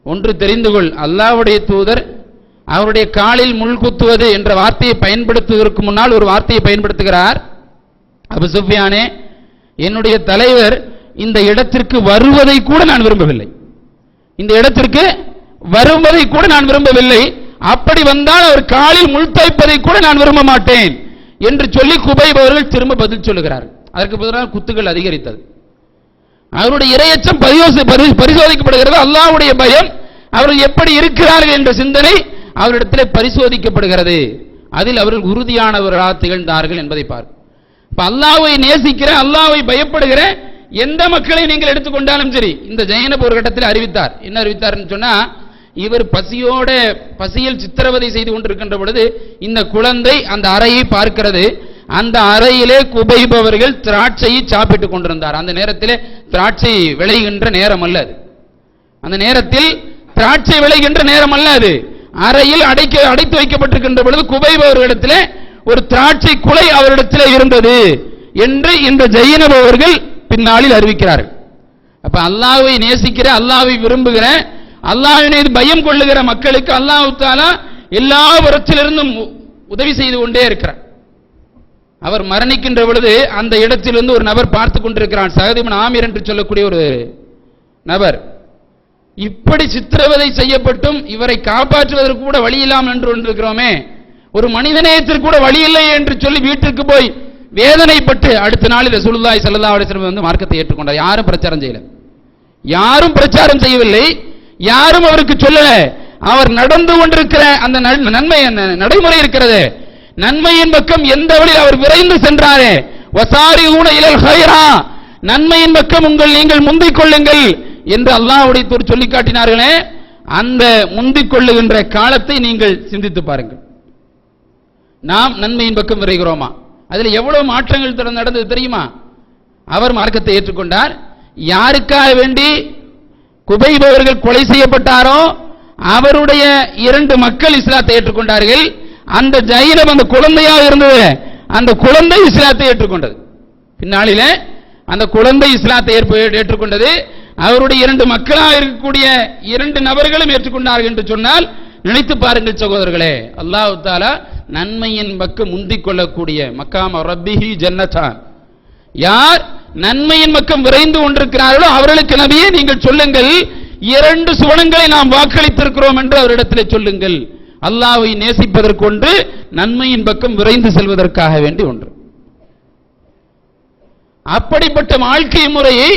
ஒன்று தெரிந்து கொள், அல்லாஹ்வுடைய தூதர் அவருடைய காலில் முள் குத்துவது என்ற வார்த்தையை பயன்படுத்துவதற்கு முன்னால் ஒரு வார்த்தையை பயன்படுத்துகிறார். அபு சுஃபியானே, என்னுடைய தலைவர் இந்த இடத்திற்கு வருவதை கூட நான் விரும்பவில்லை, இந்த இடத்திற்கு வருவதை கூட நான் விரும்பவில்லை, அப்படி வந்தால் அவர் காலில் முள் தைப்பதை கூட நான் விரும்ப மாட்டேன் என்று சொல்லி குபைப் அவர்கள் திரும்ப பதில் சொல்லுகிறார். அதற்கு பதிலாக குத்துகள் அதிகரித்தது. அவருடைய இரையச்சம் பரிசோதிக்கப்படுகிறது. அல்லாஹ்வுடைய பயம், அவர்கள் எப்படி இருக்கிறார்கள் என்ற சிந்தனை அவரிடத்தில் பரிசோதிக்கப்படுகிறது. அதில் அவர்கள் உறுதியானவர்களாக திகழ்ந்தார்கள் என்பதை பார்க்க. இப்ப அல்லாஹ்வை நேசிக்கிற, அல்லாஹ்வை பயப்படுகிற எந்த மக்களை நீங்கள் எடுத்துக்கொண்டாலும் சரி, இந்த ஜைனப் ஒரு கட்டத்தில் அறிவித்தார். என்ன அறிவித்தார் சொன்னா, இவர் பசியில் சித்திரவதை செய்து கொண்டிருக்கின்ற பொழுது இந்த குழந்தை அந்த அறையை பார்க்கிறது. அந்த அறையிலே குபைப் அவர்கள் திராட்சையை சாப்பிட்டுக் கொண்டிருந்தார். அந்த நேரத்தில் திராட்சை விளைகின்ற நேரம் அல்ல அது. அந்த நேரத்தில் திராட்சை விளைகின்ற நேரம் அல்ல அது. அறையில் அடைத்து வைக்கப்பட்டிருக்கின்ற பொழுது குபைப் அவர்களிடத்தில் ஒரு திராட்சை குலை அவரிடத்தில் இருந்தது என்று இந்த ஜைனப் அவர்கள் பின்னாளில் அறிவிக்கிறார்கள். அப்ப அல்லாஹ்வை நேசிக்கிற, அல்லாஹ்வை விரும்புகிற, அல்லாஹ்வினை பயம் கொள்ளுகிற மக்களுக்கு அல்லாஹ் தஆலா எல்லா புறத்திலிருந்தும் உதவி செய்து கொண்டே இருக்கிறார். அவர் மரணிக்கின்ற பொழுது அந்த இடத்திலிருந்து ஒரு நபர் பார்த்து கொண்டிருக்கிறார். சஅத் இப்னு ஆமிர் என்று சொல்லக்கூடிய ஒரு நபர். இப்படி சித்திரவதை செய்யப்பட்டும் இவரை காப்பாற்றுவதற்கு கூட வழி இல்லாமல் என்று கொண்டிருக்கிறோமே, ஒரு மனிதநேயத்திற்கு கூட வழி இல்லை என்று சொல்லி வீட்டுக்கு போய் வேதனைப்பட்டு அடுத்த நாளில் ரசூலுல்லாஹி ஸல்லல்லாஹு அலைஹி வஸல்லம் வந்து மார்க்கத்தை ஏற்றுக்கொண்டார். யாரும் பிரச்சாரம் செய்யல, யாரும் பிரச்சாரம் செய்யவில்லை, யாரும் அவருக்கு சொல்லல. அவர் நடந்து கொண்டிருக்கிற அந்த நன்மை நடைமுறை இருக்கிறது, நன்மையின் பக்கம் எந்த வழியில் அவர் விரைந்து சென்றாரே, வசாரிஊன இலல் ஹைரா, நன்மையின் பக்கம் நீங்கள் முந்திக் கொள்ளுங்கள் என்று அல்லாஹ்வுடைய தூதர் சொல்லி காட்டினார்களே, அந்த முந்திக் கொள்ளுகின்ற காலத்தை நீங்கள் சிந்தித்து பாருங்கள். நாம் நன்மையின் பக்கம் விரைகிறோமா? அதில் எவ்வளவு மாற்றங்கள் நடந்தது தெரியுமா? அவர் மார்க்கத்தை ஏற்றுக்கொண்டார். யாருக்காக வேண்டி குபைப் அவர்கள் கொலை செய்யப்பட்டாரோ அவருடைய 2 மக்கள் இஸ்லாத்தை ஏற்றுக்கொண்டார்கள். அந்த ஜைனப் அந்த குழந்தையாக இருந்தது, அந்த குழந்தை இஸ்லாத்தை ஏற்றுக்கொண்டது. பின்னாளிலே அந்த குழந்தை இஸ்லாத்தை ஏற்றுக்கொண்டது. அவருடைய 2 மக்களாக இருக்கக்கூடிய 2 நபர்களும் ஏற்றுக்கொண்டார்கள் என்று சொன்னால் நினைத்து பாருங்கள் சகோதரர்களே. அல்லாஹ் தஆலா நன்மையின் பக்கம் முந்திக் கொள்ளக்கூடிய மக்காம ரப்பிஹி ஜன்னதான், யார் நன்மையின் பக்கம் விரைந்து கொண்டிருக்கிறார்களோ அவர்களுக்கு நபியே நீங்கள் சொல்லுங்கள், 2 சுவனங்களை நாம் வாக்களித்திருக்கிறோம் என்று அவரிடத்தில் சொல்லுங்கள். அல்லாஹ்வை நேசிப்பதற்கு ஒன்று, நன்மையின் பக்கம் விரைந்து செல்வதற்காக வேண்டி ஒன்று. அப்படிப்பட்ட வாழ்க்கை முறையை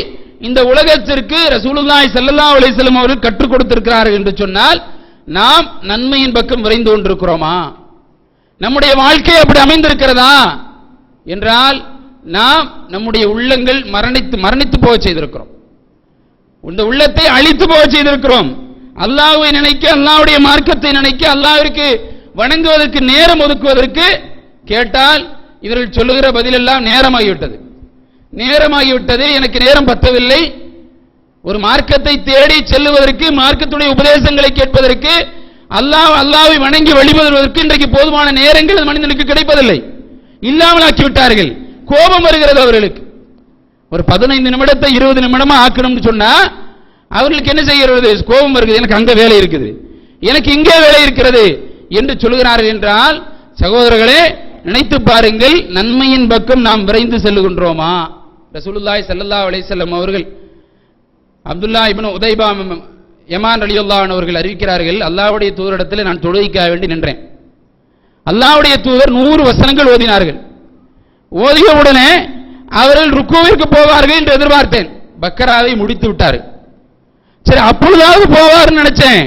இந்த உலகத்திற்கு ரசூலுல்லாஹி ஸல்லல்லாஹு அலைஹி வஸல்லம் அவர்கள் கற்றுக் கொடுத்திருக்கிறார்கள் என்று சொன்னால், நாம் நன்மையின் பக்கம் விரைந்து கொண்டிருக்கிறோமா? நம்முடைய வாழ்க்கை அப்படி அமைந்திருக்கிறதா என்றால், நாம் நம்முடைய உள்ளங்கள் மரணித்து போக செய்திருக்கிறோம். இந்த உள்ளத்தை அழித்து போக செய்திருக்கிறோம். அல்லாஹ்வை நினைக்க, அல்லாஹ்வுடைய மார்க்கத்தை நினைக்க, அல்லாஹ்விற்கு வணங்குவதற்கு நேரம் ஒதுக்குவதற்கு கேட்டால் இவர்கள் சொல்லுகிற பதிலெல்லாம் நேரமாகிவிட்டது, எனக்கு நேரம் பத்தவில்லை. ஒரு மார்க்கத்தை தேடி செல்லுவதற்கு, மார்க்கத்துடைய உபதேசங்களை கேட்பதற்கு, அல்லாஹ்வை வணங்கி வழிபடுவதற்கு இன்றைக்கு போதுமான நேரங்கள் மனிதனுக்கு கிடைப்பதில்லை, இல்லாமல் ஆக்கிவிட்டார்கள். கோபம் வருகிறது அவர்களுக்கு. ஒரு 15 நிமிடத்தை 20 நிமிடமா ஆக்கணும்னு சொன்னா அவர்களுக்கு என்ன செய்கிறது? கோபம் வருகிறது. எனக்கு அங்க வேலை இருக்குது, எனக்கு இங்கே வேலை இருக்கிறது என்று சொல்கிறார்கள். என்றால் சகோதரர்களே, நினைத்து பாருங்கள், நன்மையின் பக்கம் நாம் விரைந்து செல்லுகின்றோமா? ரசூலுல்லாஹி ஸல்லல்லாஹு அலைஹி வஸல்லம் அவர்கள் அப்துல்லா இப்னு உதைபா யமான் ரலியல்லாஹு அன்ஹு அவர்கள் அறிவிக்கிறார்கள், அல்லாஹ்வுடைய தூதரிடத்தில் நான் தொழுகைக்காக வேண்டி நின்றேன். அல்லாஹ்வுடைய தூதர் 100 வசனங்கள் ஓதினார்கள். ஓதிய உடனே அவர்கள் ருக்குவிற்கு போவார்கள் என்று எதிர்பார்த்தேன். பக்கராவை முடித்து விட்டார்கள். சரி அப்பொழுதாவது போவார்னு நினைச்சேன்.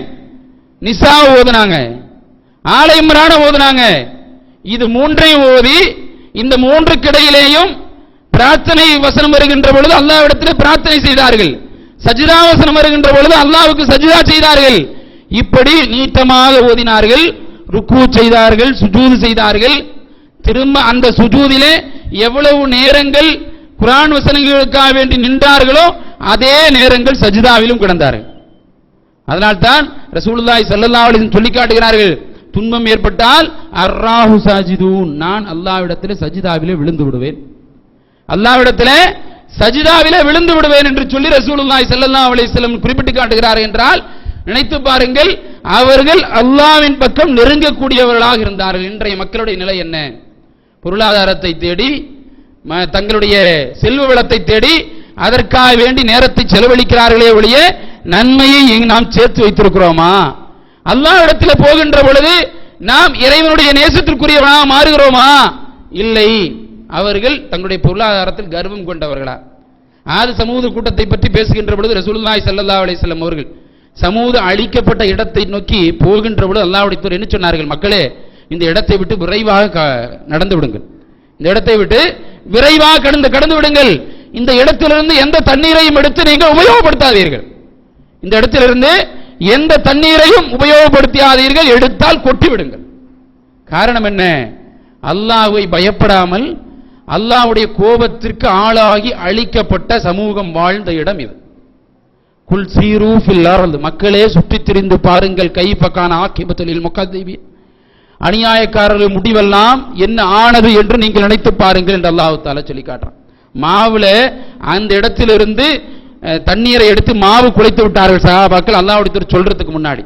நிசா ஓதுனாங்க, ஆல இம்ரான ஓதுனாங்க. இது மூன்றையும் ஓதி இந்த மூன்றுக்கு இடையிலேயும் பிரார்த்தனை வசனம் வருகின்ற பொழுது அல்லாஹ்விடத்தில் பிரார்த்தனை செய்தார்கள். சஜிதா வசனம் வருகின்ற பொழுது அல்லாஹ்வுக்கு சஜிதா செய்தார்கள். இப்படி நீட்டமாக ஓதினார்கள், ருக்கு செய்தார்கள், சுஜூது செய்தார்கள். திரும்ப அந்த சுஜூதிலே எவ்வளவு நேரங்கள் குர்ஆன் வசனங்களுக்காக வேண்டி நின்றார்களோ அதே நேரங்கள் சஜிதாவிலும் கிடந்தார்கள். அதனால்தான் ரசூலுல்லாஹி ஸல்லல்லாஹு அலைஹி வஸல்லம் சொல்லி காட்டுகிறார்கள், துன்பம் ஏற்பட்டால் அர்ராஹு சாஜிதூன், நான் அல்லாஹ்விடத்தில் சஜிதாவிலே விழுந்து விடுவேன், அல்லாஹ்விடத்தில் சஜிதாவிலே விழுந்து விடுவேன் என்று சொல்லி ரசூலுல்லாஹி ஸல்லல்லாஹு அலைஹி வஸல்லம் குறிப்பிட்டு காட்டுகிறார்கள். என்றால் நினைத்து பாருங்கள், அவர்கள் அல்லாஹ்வின் பக்கம் நெருங்கக்கூடியவர்களாக இருந்தார்கள். இன்றைய மக்களுடைய நிலை என்ன? பொருளாதாரத்தை தேடி, தங்களுடைய செல்வ வளத்தை தேடி அதற்காக வேண்டி நேரத்தை செலவழிக்கிறார்களே ஒழிய நன்மையை நாம் சேர்த்து வைத்திருக்கிறோமா? அல்லாஹ்விடத்தில் போகின்ற பொழுது நாம் இறைவனுடைய நேசத்திற்குரியவனாக மாறுகிறோமா? இல்லை. அவர்கள் தங்களுடைய பொருளாதாரத்தில் கர்வம் கொண்டவர்களா? ஆது சமூக கூட்டத்தை பற்றி பேசுகின்ற பொழுது ரசூலுல்லாஹி ஸல்லல்லாஹு அலைஹி வஸல்லம் அவர்கள் சமூக அழிக்கப்பட்ட இடத்தை நோக்கி போகின்ற பொழுது அல்லாஹ்வுடைய தூதர் என்ன சொன்னார்கள்? மக்களே, இந்த இடத்தை விட்டு விரைவாக நடந்து விடுங்கள், இந்த இடத்தை விட்டு விரைவாக கடந்து விடுங்கள், இந்த இடத்திலிருந்து எந்த தண்ணீரையும் எடுத்து நீங்கள் உபயோகப்படுத்தாதீர்கள், இந்த இடத்திலிருந்து எந்த தண்ணீரையும் உபயோகப்படுத்தாதீர்கள், எடுத்தால் கொட்டி விடுங்கள். காரணம் என்ன? அல்லாஹ்வை பயப்படாமல் அல்லாஹ்வுடைய கோபத்திற்கு ஆளாகி அழிக்கப்பட்ட சமூகம் வாழ்ந்த இடம் இது. குல் சீரு ஃபில் அர்த், மக்களே சுற்றி திரிந்து பாருங்கள், கைஃப கான ஆகிபத்துல் முகத்திபீன், அநியாயக்காரர்கள் முடிவெல்லாம் என்ன ஆனது என்று நீங்கள் நினைத்து பாருங்கள் என்று அல்லாஹ் தஆலா சொல்லி காட்டுறான். மாவுல அந்த இடத்திலிருந்து தண்ணீரை எடுத்து மாவு குழைத்து விட்டார்கள் சஹாபாக்கள், அல்லாஹ்வுடைய சொல்றதுக்கு முன்னாடி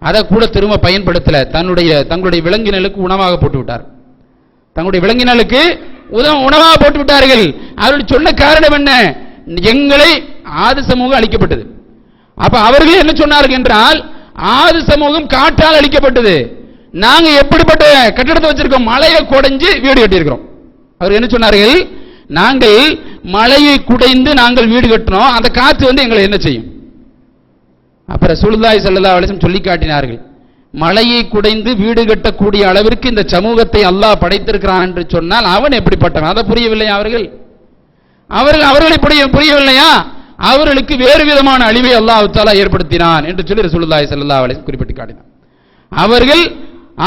அதை கூட திரும்ப பயன்படுத்தல, தங்களுடைய விலங்கினலுக்கு உணவாக போட்டு விட்டார், தங்களுடைய விலங்கினலுக்கு உணவாக போட்டு விட்டார்கள். அவர்கள் சொன்ன காரணம் என்ன? எங்களை ஆது சமூகம் அழிக்கப்பட்டது. அப்ப அவர்கள் என்ன சொன்னார்கள் என்றால், ஆது சமூகம் காற்றால் அழிக்கப்பட்டது, நாங்க எப்படிப்பட்ட கட்டடத்தை வச்சிருக்கோம், மலையை குடைஞ்சு வீடு கட்டியிருக்கிறோம். அவர் என்ன சொன்னார்கள்? நாங்கள் மலையை குடைந்து நாங்கள் வீடு கட்டினோம், அந்த காற்று வந்து எங்களை என்ன செய்யும்? அப்ப ரசூலுல்லாஹி ஸல்லல்லாஹு அலைஹி வஸல்லம் சொல்லி காட்டினார்கள், மலையை குடைந்து வீடு கட்டக்கூடிய அளவிற்கு இந்த சமூகத்தை அல்லாஹ் படைத்திருக்கிறான் என்று சொன்னால் அவன் எப்படிப்பட்டவன்? அதை புரியவில்லையா அவர்களை புரியவில்லையா? அவர்களுக்கு வேறு விதமான அழிவை அல்லாஹ் தஆலா ஏற்படுத்தினான் என்று சொல்லி ரசூலுல்லாஹி ஸல்லல்லாஹு அலைஹி வஸல்லம் குறிப்பிட்டு காட்டினார். அவர்கள்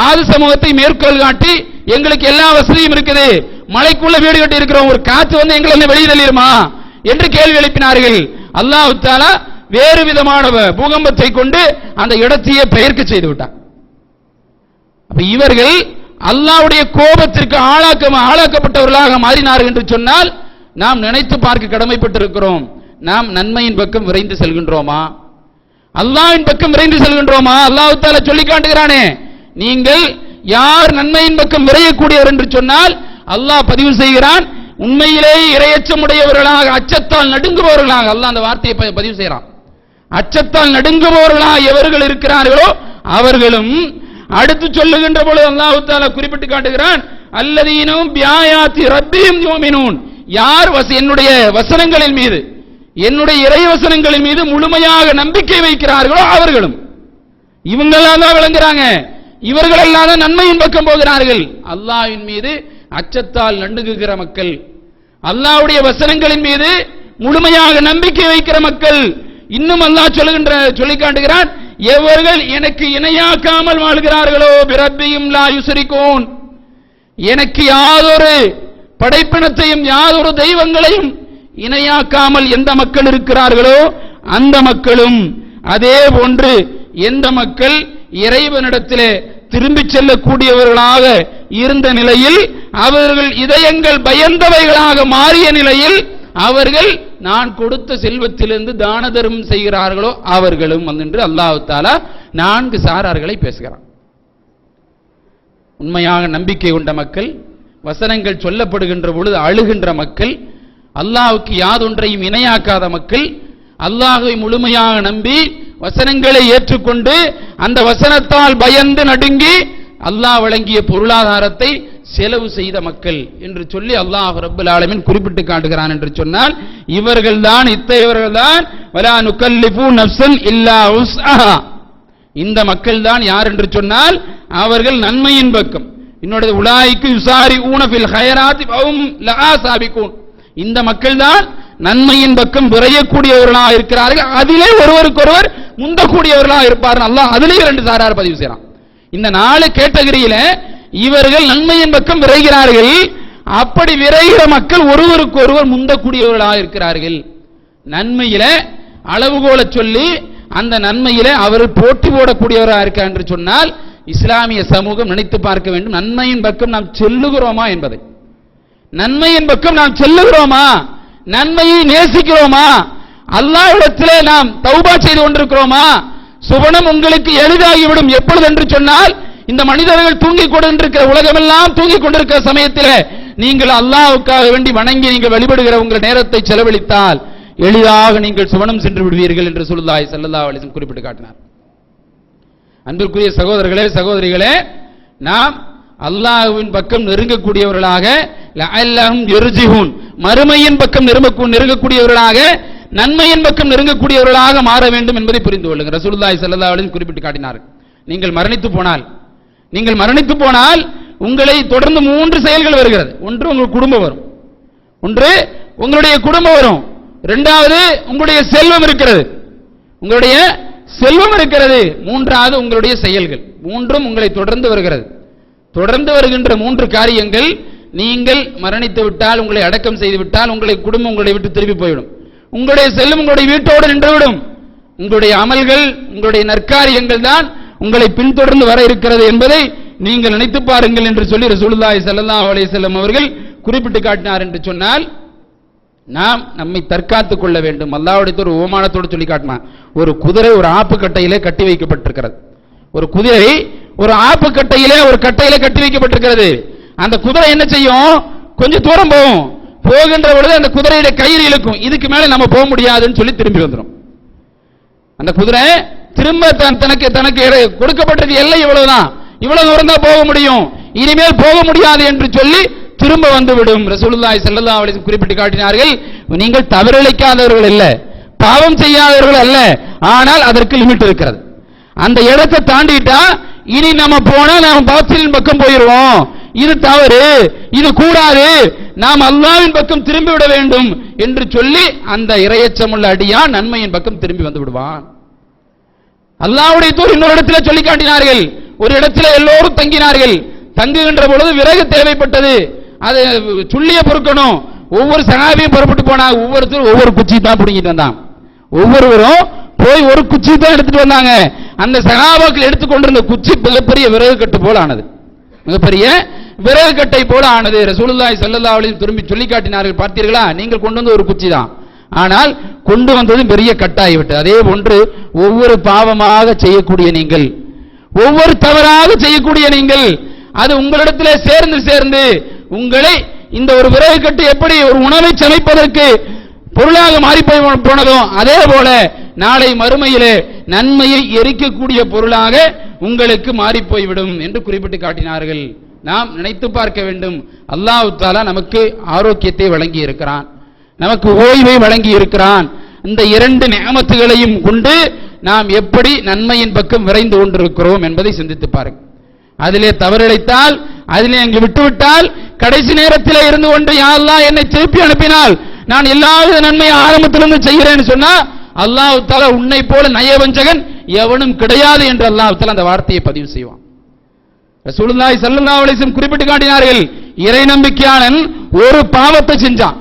ஆது சமூகத்தை மேற்கோள் காட்டி எங்களுக்கு எல்லா வசதியும் இருக்குது, மலைக்குள்ள வீடு கட்டி இருக்கிறோம், ஒரு காத்து வந்து எங்களை வெளியே தள்ளிடுமா என்று கேள்வி எழுப்பினார்கள். அல்லாஹ் தஆலா வேறு விதமான பூகம்பத்தை கொண்டு அந்த இடத்தையே பெயர்க்க செய்து விட்டார். அப்ப இவர்கள் அல்லாஹ்வுடைய கோபத்திற்கு ஆளாக்கப்பட்டவர்களாக மாறினார்கள் என்று சொன்னால் நாம் நினைத்து பார்க்க கடமைப்பட்டிருக்கிறோம். நாம் நன்மையின் பக்கம் விரைந்து செல்கின்றோமா? அல்லாஹ்வின் பக்கம் விரைந்து செல்கின்றோமா? அல்லாஹ் தஆலா சொல்லி காட்டுகிறானே, நீங்கள் யார் நன்மையின் பக்கம் விரையக்கூடியவர் என்று சொன்னால் அல்லாஹ் பதிவு செய்கிறான், உண்மையிலேயே இறையச்சமுடையவர்களாக அச்சத்தால் நடுங்குபவர்களாக. அல்லாஹ் அந்த வார்த்தையை பதிவு செய்கிறான். அச்சத்தால் நடுங்குபவர்களாக எவர்கள் இருக்கிறார்களோ அவர்களும். அடுத்து சொல்லுகின்ற பொழுது அல்லாஹ் தஆலா குறிப்பிட்டு காட்டுகிறான், அல்லதீனும் பிஆயாத்தி ரப்பிஹிம் யுமினூன், யார் என்னுடைய வசனங்களின் மீது, என்னுடைய இறை வசனங்களின் மீது முழுமையாக நம்பிக்கை வைக்கிறார்களோ அவர்களும். இவங்கெல்லாம் தான் விளங்குறாங்க, இவர்களெல்லாம் தான் நன்மையின் பக்கம் போகிறார்கள். அல்லாஹ்வின் மீது அச்சத்தால் நடுங்குகிற மக்கள், அல்லாஹ்வுடைய வசனங்களின் மீது முழுமையாக நம்பிக்கை வைக்கிற மக்கள். இன்னும் அல்லாஹ் சொல்லி காட்டுகிறான், எவர்கள் எனக்கு இணையாக்காமல் வாழ்கிறார்களோ பிரப்பியும் லா யுஸ்ரிகூன், எனக்கு யாதொரு படைப்பினத்தையும் யாதொரு தெய்வங்களையும் இணையாக்காமல் எந்த மக்கள் இருக்கிறார்களோ அந்த மக்களும். அதே போன்று எந்த மக்கள் இறைவனிடத்திலே திரும்பி செல்லக்கூடியவர்களாக இருந்த நிலையில், அவர்கள் இதயங்கள் பயந்தவைகளாக மாறிய நிலையில், அவர்கள் நான் கொடுத்த செல்வத்திலிருந்து தான தர்மம் செய்கிறார்களோ அவர்களும் என்று அல்லாஹ் தஆலா 4 சாரார்களை பேசுகிறான். உண்மையாக நம்பிக்கை கொண்ட மக்கள், வசனங்கள் சொல்லப்படுகின்ற பொழுது அழுகின்ற மக்கள், அல்லாஹ்வுக்கு யாதொன்றையும் இணையாக்காத மக்கள், அல்லாஹ்வை முழுமையாக நம்பி வசனங்களை ஏற்றுக்கொண்டு அந்த வசனத்தால் பயந்து நடுங்கி அல்லாஹ் வழங்கிய பொருளாதாரத்தை செலவு செய்த மக்கள் என்று சொல்லி அல்லாஹ் ரப்பல் ஆலமீன் குறிப்பிட்டு காட்டுகிறான் என்று சொன்னால் இவர்கள்தான் இத்தகையவர்கள்தான் வலா நுகல்லிஃபு நஃப்ஸன் இல்லா உஸ்அஹா. இந்த மக்கள் தான் யார் என்று சொன்னால் அவர்கள் நன்மையின் பக்கம் இன்னொரு உலாயிக்கு யுசாரிஊன ஃபில் ஹைராத்தி வஹும் லஹா சாபிகூன். இந்த மக்கள் தான் நன்மையின் பக்கம் விரையக்கூடியவர்களாக இருக்கிறார்கள், அதிலே ஒருவருக்கொருவர் முந்தக்கூடியவர்களாக இருப்பார்கள். அல்லாஹ் அதிலே 2 சாரார் பதிவு செய்யறான். இந்த 4 கேட்டகரியில இவர்கள் நன்மையின் பக்கம் விரைகிறார்கள். அப்படி விரைகிற மக்கள் ஒருவருக்கு ஒருவர் முந்தக்கூடியவர்களாக இருக்கிறார்கள். நன்மையில அளவுகோல சொல்லி அந்த நன்மையில அவர் போட்டி போடக்கூடியவராக இருக்கார் என்று சொன்னால் இஸ்லாமிய சமூகம் நினைத்து பார்க்க வேண்டும், நன்மையின் பக்கம் நாம் செல்லுகிறோமா என்பதை. நன்மையின் பக்கம் நாம் செல்லுகிறோமா, நன்மையை நேசிக்கிறோமா, அல்லாஹ்விடத்திலே நாம் தௌபா செய்து கொண்டிருக்கிறோமா? சுபனம் உங்களுக்கு எளிதாகிவிடும் எப்பொழுது என்று சொன்னால் இந்த மனிதர்கள் தூங்கிக் கொண்டிருக்கிற உலகமெல்லாம் தூங்கிக் கொண்டிருக்கிற சமயத்தில் நீங்கள் அல்லாஹ்வுக்காக வேண்டி வணங்கி நீங்கள் வழிபடுகிற உங்கள் நேரத்தை செலவழித்தால் எளிதாக நீங்கள் சுவனம் சென்று விடுவீர்கள் என்று ரசூலுல்லாஹி ஸல்லல்லாஹு அலைஹி வஸல்லம் குறிப்பிட்டு காட்டினார். அன்பிற்குரிய சகோதரர்களே சகோதரிகளே, நாம் அல்லாஹ்வின் பக்கம் நெருங்கக்கூடியவர்களாக லஅல்லஹும் யர்ஜிஹூன் மறுமையின் பக்கம் நெருங்கக்கூடியவர்களாக நன்மையின் பக்கம் நெருங்கக்கூடியவர்களாக மாற வேண்டும் என்பதை புரிந்து கொள்ளுங்கள். ரசூலுல்லாஹி ஸல்லல்லாஹு அலைஹி வஸல்லம் குறிப்பிட்டு காட்டினார். நீங்கள் மரணித்து போனால் உங்களை தொடர்ந்து 3 செயல்கள் வருகிறது. ஒன்று உங்கள் குடும்பம் வரும், ஒன்று உங்களுடைய குடும்பம் வரும், இரண்டாவது உங்களுடைய செல்வம் இருக்கிறது, மூன்றாவது உங்களுடைய செயல்கள். மூன்றும் உங்களை தொடர்ந்து வருகிறது. தொடர்ந்து வருகின்ற 3 காரியங்கள் நீங்கள் மரணித்து விட்டால், உங்களை அடக்கம் செய்து விட்டால் உங்களுடைய குடும்பம் உங்களை விட்டு திரும்பி போய்விடும், உங்களுடைய செல்வம் உங்களுடைய வீட்டோடு நின்றுவிடும், உங்களுடைய அமல்கள் உங்களுடைய நற்காரியங்கள் தான் உங்களை பின்தொடர்ந்து வர இருக்கிறது என்பதை நீங்கள் நினைத்து பாருங்கள் என்று சொல்லி ரசூலுல்லாஹி ஸல்லல்லாஹு அலைஹி வஸல்லம் அவர்கள் குறிப்பிட்டு காட்டினார். என்று சொன்னால் நாம் நம்மை தற்காத்துக் கொள்ள வேண்டும். அல்லாஹ்வுடைய ஒரு உபமானத்தோடு சொல்லி காட்டினார். ஒரு குதிரை ஒரு ஆப்பு கட்டையிலே கட்டி வைக்கப்பட்டிருக்கிறது. ஒரு குதிரை ஒரு ஆப்பு கட்டையிலே ஒரு கட்டையிலே கட்டி வைக்கப்பட்டிருக்கிறது. அந்த குதிரை என்ன செய்யும்? கொஞ்சம் தூரம் போகும், போகின்ற பொழுது அந்த குதிரையில கயிறு இழுக்கும், இதுக்கு மேல நம்ம போக முடியாதுன்னு சொல்லி திரும்பி வந்துடும். அந்த குதிரை திரும்ப தனக்கு கொடுக்கப்பட்டிருக்க எல்லை இவ்வளவுதான், இவ்வளவு தூரம் தான் போக முடியும், இனிமேல் போக முடியாது என்று சொல்லி திரும்ப வந்துவிடும். ரசூலுல்லாஹி ஸல்லல்லாஹு அலைஹி வஸல்லம் குறிப்பிட்டு காட்டினார்கள், நீங்கள் தவறிழைக்காதவர்கள் அல்ல, பாவம் செய்யாதவர்கள் அல்ல, ஆனால் அதற்கு லிமிட் இருக்கிறது. அந்த இடத்தை தாண்டிட்டா இனி நம்ம போனா நாம பாத்திலின் பக்கம் போயிடுவோம், இது தவறு, இது கூடாது, நாம் அல்லாஹ்வின் பக்கம் திரும்பி விட வேண்டும் என்று சொல்லி அந்த இறையச்சமுள்ள அடியான் நன்மையின் பக்கம் திரும்பி வந்து விடுவான். அல்லாஹ்வுடைய தூதர் இன்னொரு இடத்துல சொல்லி காட்டினார்கள். ஒரு இடத்துல எல்லோரும் தங்கினார்கள். தங்குகின்ற பொழுது விறகு தேவைப்பட்டது, அது சுள்ளிய பொறுக்கணும். ஒவ்வொரு சஹாபியும் புறப்பட்டு போனாங்க. ஒவ்வொருத்தரும் ஒவ்வொரு குச்சி தான் பிடிங்கிட்டு வந்தாங்க. ஒவ்வொருவரும் போய் ஒரு குச்சி தான் எடுத்துட்டு வந்தாங்க. அந்த சஹாபாக்கள் எடுத்துக்கொண்டிருந்த குச்சி மிகப்பெரிய விறகு கட்டு போல ஆனது, மிகப்பெரிய விறகு கட்டை போல ஆனது. ரசூலுல்லாஹி ஸல்லல்லாஹு அலைஹி வஸல்லம் திரும்பி சொல்லி காட்டினார்கள், பார்த்தீர்களா, நீங்கள் கொண்டு வந்து ஒரு குச்சி தான், ஆனால் கொண்டு வந்தது பெரிய கட்டாகிவிட்டு. அதே போன்று ஒவ்வொரு பாவமாக செய்யக்கூடிய நீங்கள், ஒவ்வொரு தவறாக செய்யக்கூடிய நீங்கள், அது உங்களிடத்திலே சேர்ந்து சேர்ந்து உங்களை இந்த ஒரு விறகு கட்டு எப்படி ஒரு உணவை சமைப்பதற்கு பொருளாக மாறி போனதோ அதே போல நாளை மறுமையிலே நன்மையை எரிக்கக்கூடிய பொருளாக உங்களுக்கு மாறி போய்விடும் என்று குறிப்பிட்டு காட்டினார்கள். நாம் நினைத்து பார்க்க வேண்டும், அல்லாஹ் தஆலா நமக்கு ஆரோக்கியத்தை வழங்கி இருக்கிறான், நமக்கு ஓய்வை வழங்கி இருக்கிறான். இந்த 2 நிஅமத்துகளையும் கொண்டு நாம் எப்படி நன்மையின் பக்கம் விரைந்து கொண்டிருக்கிறோம் என்பதை சிந்தித்து பாருங்கள். அதிலே தவறிழைத்தால், அதிலே அங்கு விட்டுவிட்டால், கடைசி நேரத்தில் இருந்து கொண்டு யா அல்லாஹ் என்னை திருப்பி அனுப்பினால் நான் எல்லா நன்மையை ஆரம்பத்திலிருந்து செய்கிறேன்னு சொன்னா அல்லாஹ் தஆலா உன்னை போல நயவஞ்சகன் எவனும் கிடையாது என்று அல்லாஹ் தஆலா அந்த வார்த்தையை பதிவு செய்வான். ரசூலுல்லாஹி ஸல்லல்லாஹு அலைஹி வஸல்லம் குறிப்பிட்டு காட்டினார்கள், இறை நம்பிக்கையாளன் ஒரு பாவத்தை செஞ்சான்,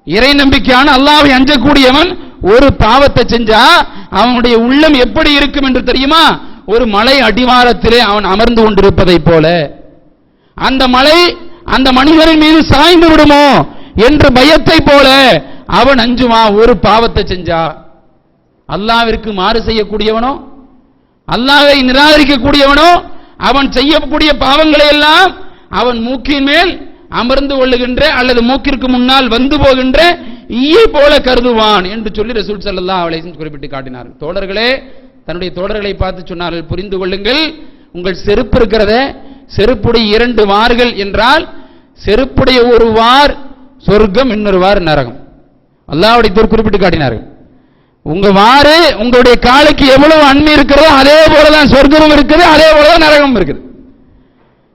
இறை நம்பிக்கையான அல்லாஹ்வை அஞ்சக்கூடியவன் ஒரு பாவத்தை செஞ்சா அவனுடைய உள்ளம் எப்படி இருக்கும் என்று தெரியுமா? ஒரு மலை அடிவாரத்திலே அவன் அமர்ந்து கொண்டிருப்பதை போல, அந்த மலை அந்த மனிதரின் மீது சாய்ந்து விடுமோ என்ற பயத்தை போல அவன் அஞ்சுவான் ஒரு பாவத்தை செஞ்சா. அல்லாஹ்விற்கு மாறு செய்யக்கூடியவனோ, அல்லாஹ்வை நிராகரிக்கக்கூடியவனோ, அவன் செய்யக்கூடிய பாவங்களை எல்லாம் அவன் மூக்கின் மேல் அமர்ந்து கொள்ளுகின்ற அல்லது மூக்கிற்கு முன்னால் வந்து போகின்ற ஈயை போல கருதுவான் என்று சொல்லி ரசூல் ஸல்லல்லாஹு அலைஹி வஸல்லம் குறிப்பிட்டு காட்டினார். தோழர்களே, தன்னுடைய தோழர்களை பார்த்து சொன்னார்கள், புரிந்து கொள்ளுங்கள், உங்கள் செருப்பு இருக்கிறத, செருப்புடைய 2 வார்கள் என்றால் செருப்புடைய ஒரு வார் சொர்க்கம், இன்னொரு வார் நரகம். அல்லாஹ்வுடைய தூதர் குறிப்பிட்டு காட்டினார்கள். உங்க வாரு உங்களுடைய காலுக்கு எவ்வளவு அண்மை இருக்கிறதோ அதே போலதான் சொர்க்கமும் இருக்குது, அதே போலதான் நரகமும் இருக்குது.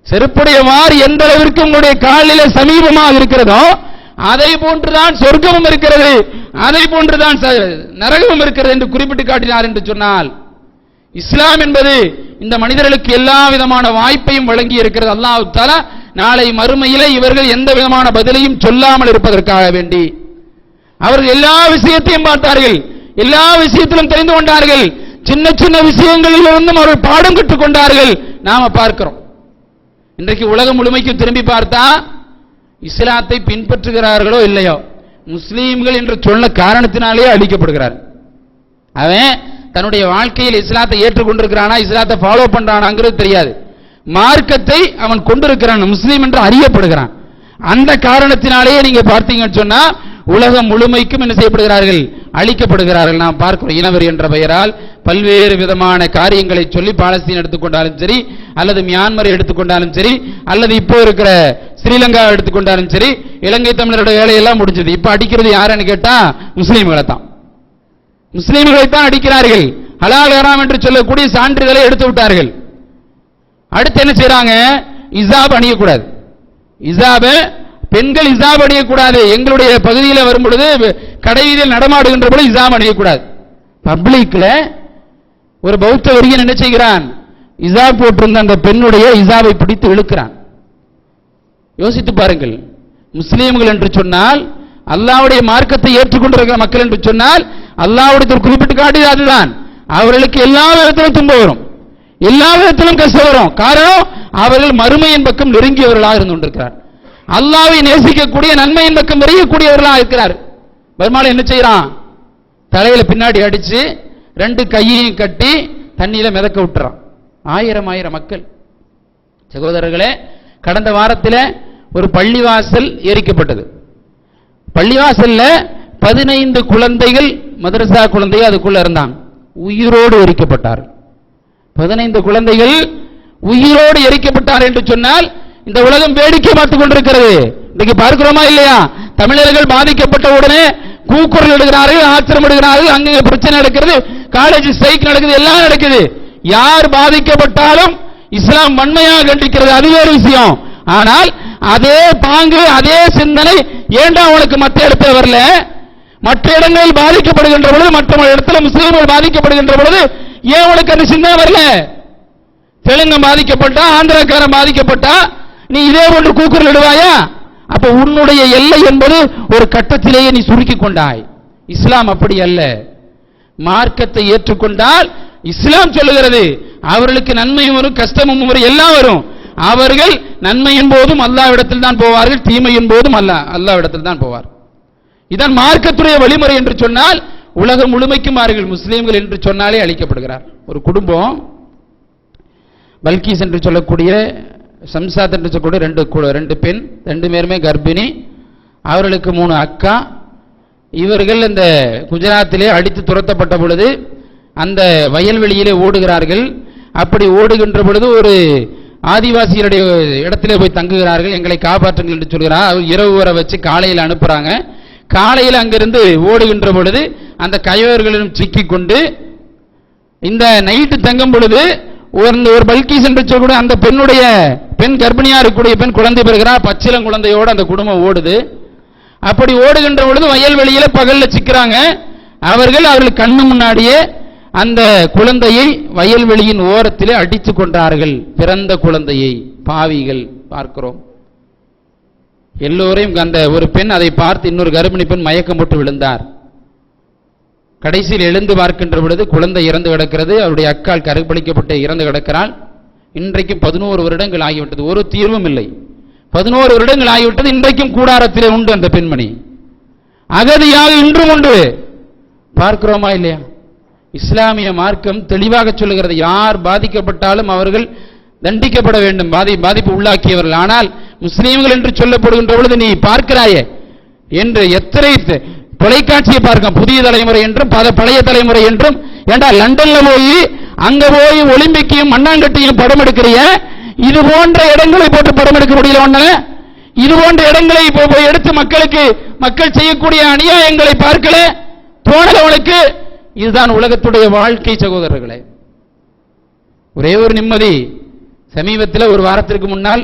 செருப்புடைய வார் எந்த அளவிற்கு உங்களுடைய காலிலே சமீபமாக இருக்கிறதோ அதை போன்றுதான் சொர்க்கமும் இருக்கிறது, அதை போன்றுதான் நரகமும் இருக்கிறது என்று குறிப்பிட்டு காட்டினார். என்று சொன்னால் இஸ்லாம் என்பது இந்த மனிதர்களுக்கு எல்லா விதமான வாய்ப்பையும் வழங்கி இருக்கிறது. அல்லாஹ் தஆலா நாளை மறுமையிலே இவர்கள் எந்த விதமான பதிலையும் சொல்லாமல் இருப்பதற்காக வேண்டி அவர்கள் எல்லா விஷயத்தையும் பார்த்தார்கள், எல்லா விஷயத்திலும் தெரிந்து கொண்டார்கள், சின்ன சின்ன விஷயங்களிலிருந்தும் அவர்கள் பாடம் கற்றுக் கொண்டார்கள். நாம பார்க்கிறோம். இன்றைக்கு உலகம் முழுமைக்கு திரும்பி பார்த்தா இஸ்லாத்தை பின்பற்றுகிறார்களோ இல்லையோ, முஸ்லீம்கள் என்று சொன்ன காரணத்தினாலேயே அழிக்கப்படுகிறார். அவன் தன்னுடைய வாழ்க்கையில் இஸ்லாத்தை ஏற்றுக்கொண்டிருக்கிறானா, இஸ்லாத்தை ஃபாலோ பண்றானாங்கிறது தெரியாது. மார்க்கத்தை அவன் கொண்டிருக்கிறான், முஸ்லீம் என்று அறியப்படுகிறான். அந்த காரணத்தினாலேயே நீங்க பார்த்தீங்கன்னு சொன்னா உலகம் முழுமைக்கும் என்ன செய்யப்படுகிறார்கள், அழிக்கப்படுகிறார்கள். நாம் பார்க்கிறோம். இனவெறி என்ற பெயரால் பல்வேறு விதமான காரியங்களை சொல்லி பாலஸ்தீன் எடுத்துக்கொண்டாலும் சரி, அல்லது மியான்மரை எடுத்துக்கொண்டாலும் சரி, அல்லது இப்போ இருக்கிற ஸ்ரீலங்கா எடுத்துக்கொண்டாலும் சரி, இலங்கை தமிழருடைய வேலையெல்லாம் முடிஞ்சது. இப்ப அடிக்கிறது யாருன்னு கேட்டா முஸ்லீம்களை தான், முஸ்லீம்களை தான் அடிக்கிறார்கள். ஹலால் ஹராம் என்று சொல்லக்கூடிய சான்றிதழை எடுத்து விட்டார்கள். அடுத்து என்ன செய்யறாங்க, இசாப் அணியக்கூடாது, இசாப பெண்கள் இசாப் அணியக்கூடாது. எங்களுடைய பகுதியில் வரும் பொழுது கடைவீதியில் நடமாடுகின்ற பொழுது இசாப் அணியக்கூடாது. பப்ளிக்ல ஒரு பௌத்த வெறியன் என்ன செய்கிறான், இசாப் போட்டிருந்த அந்த பெண்ணுடைய இசாபை பிடித்து இழுக்கிறான். யோசித்து பாருங்கள். முஸ்லீம்கள் என்று சொன்னால், அல்லாஹ்வுடைய மார்க்கத்தை ஏற்றுக்கொண்டிருக்கிற மக்கள் என்று சொன்னால், அல்லாஹ்வுடைய குறிப்பிட்டு காட்டியது அதுதான். அவர்களுக்கு எல்லா விதத்திலும் துன்பம் வரும், எல்லா விதத்திலும் கஷ்டம் வரும். காரணம் அவர்கள் மறுமையின் பக்கம் நெருங்கியவர்களாக இருந்து கொண்டிருக்கிறார், அல்லாஹ்வை நேசிக்கக்கூடிய நன்மையின் பக்கம் விரையக்கூடியவர்களாக இருக்கிறார். பெருமாள் என்ன செய்யறான், தலையில பின்னாடி அடிச்சு 2 கையையும் கட்டி தண்ணியில மிதக்க விட்டுறான். ஆயிரம் மக்கள். சகோதரர்களே, கடந்த வாரத்தில் ஒரு பள்ளிவாசல் எரிக்கப்பட்டது. பள்ளிவாசல்ல 15 குழந்தைகள், மதரசா குழந்தைகள் அதுக்குள்ள இருந்தாங்க, உயிரோடு எரிக்கப்பட்டார். 15 குழந்தைகள் உயிரோடு எரிக்கப்பட்டார் என்று சொன்னால் இந்த உலகம் வேடிக்கை பார்த்துக் கொண்டிருக்கிறது. இன்னைக்கு பார்க்கிறோமா இல்லையா? தமிழர்கள் பாதிக்கப்பட்ட உடனே கூக்குரல் எடுக்கிறார்கள், ஆத்திரம் எடுக்கிறார்கள், அங்கே பிரச்சனை நடக்கிறது, காலேஜ் ஸ்ட்ரைக் நடக்குது, எல்லாம் நடக்குது. யார் பாதிக்கப்பட்டாலும் இஸ்லாம் வன்மையாக கண்டிக்கிறது, அது வேறு விஷயம். ஆனால் அதே பாங்கு, அதே சிந்தனை ஏண்டா உனக்கு மற்ற இடத்துல வரல? மற்ற இடங்களில் பாதிக்கப்படுகின்ற பொழுது, மற்ற இடத்துல முஸ்லீம்கள் பாதிக்கப்படுகின்ற பொழுது ஏன் உனக்கு அந்த சிந்தனை வரல? தெலுங்கு பாதிக்கப்பட்டா, ஆந்திரக்காரன் பாதிக்கப்பட்டா நீ இதே போன்று கூக்குரல் இடுவாயா? அப்ப உன்னுடைய எல்லை என்பது ஒரு கட்டத்திலேயே நீ சுருக்கி கொண்டாய். இஸ்லாம் அப்படி அல்ல. மார்க்கத்தை ஏற்றுக்கொண்டால் இஸ்லாம் சொல்லுகிறது அவர்களுக்கு நன்மையும் வரும், கஷ்டமும் வரும், எல்லாம் வரும். அவர்கள் நன்மையின் போதும் அல்லாஹ்விடத்தில் தான் போவார்கள், தீமையின் போதும் அல்லாஹ்விடத்தில் தான் போவார். இதன் மார்க்கத்துடைய வழிமுறை என்று சொன்னால் உலகம் முழுமைக்கும் மாறுகள். முஸ்லீம்கள் என்று சொன்னாலே அழிக்கப்படுகிறார். ஒரு குடும்பம், பல்கீஸ் என்று சொல்லக்கூடிய, சம்சாத் என்று சொல்லக்கூடிய 2 பெண், 2 பேருமே கர்ப்பிணி, அவர்களுக்கு 3 அக்கா. இவர்கள் இந்த குஜராத்திலே அடித்து துரத்தப்பட்ட பொழுது அந்த வயல்வெளியிலே ஓடுகிறார்கள். அப்படி ஓடுகின்ற பொழுது ஒரு ஆதிவாசிகளுடைய இடத்திலே போய் தங்குகிறார்கள். எங்களை காப்பாற்றுங்கள் என்று சொல்கிறார். அவர் இரவு வர வச்சு காலையில் அனுப்புறாங்க. காலையில் அங்கிருந்து ஓடுகின்ற பொழுது அந்த கைவர்களிடம் சிக்கிக் கொண்டு இந்த நைட்டு தங்கும் பொழுது ஒரு பல்கீஸ் என்று சொல்லக்கூடிய அந்த பெண் கர்ப்பிணியா இருக்கக்கூடிய பெண் குழந்தை பெறுகிறார். பச்சிலம் குழந்தையோடு அந்த குடும்பம் ஓடுது. அப்படி ஓடுகின்ற பொழுது வயல்வெளியில பகல்ல சிக்கிறாங்க. அவர்கள் கண்ணு முன்னாடியே அந்த குழந்தையை வயல்வெளியின் ஓரத்திலே அடித்துக் கொண்டார்கள். பிறந்த குழந்தையை பாவிகள் பார்க்கிறோம். எல்லோரையும் அந்த ஒரு பெண் அதை பார்த்து இன்னொரு கர்ப்பிணி பெண் மயக்கம் போட்டு விழுந்தார். கடைசியில் எழுந்து பார்க்கின்ற பொழுது குழந்தை இறந்து கிடக்கிறது. அவருடைய அக்கால் கருப்பளிக்கப்பட்டு இறந்து கிடக்கிறாள். இன்றைக்கும் 11 வருடங்கள் ஆகிவிட்டது, ஒரு தீர்வும் இல்லை. 11 வருடங்கள் ஆகிவிட்டது. இன்றைக்கும் கூடாரத்திலே உண்டு அந்த பெண்மணி, அகதியாக இன்றும் உண்டு. பார்க்கிறோமா இல்லையா? இஸ்லாமிய மார்க்கம் தெளிவாக சொல்லுகிறது, யார் பாதிக்கப்பட்டாலும் அவர்கள் தண்டிக்கப்பட வேண்டும், பாதிப்பு உள்ளாக்கியவர்கள். ஆனால் முஸ்லீம்கள் என்று சொல்லப்படுகின்ற பொழுது நீ பார்க்கிறாயே என்று எத்தனை தொலைக்காட்சியை பார்க்க, புதிய தலைமுறை என்றும் பழைய தலைமுறை என்றும். ஏண்டா லண்டன்ல போய் அங்க போய் ஒலிம்பிக்கையும் மண்ணாங்கட்டியும் படம் எடுக்கிறிய, இது போன்ற இடங்களை போட்டு படம் எடுக்க முடியல ஒண்ணு. இது போன்ற இடங்களை போய் எடுத்து மக்கள் செய்யக்கூடிய அநியாயங்களை பார்க்கல, தோணலவனுக்கு. இதுதான் உலகத்துடைய வாழ்க்கை சகோதரர்களே. ஒரே ஒரு நிம்மதி. சமீபத்தில் ஒரு வாரத்திற்கு முன்னால்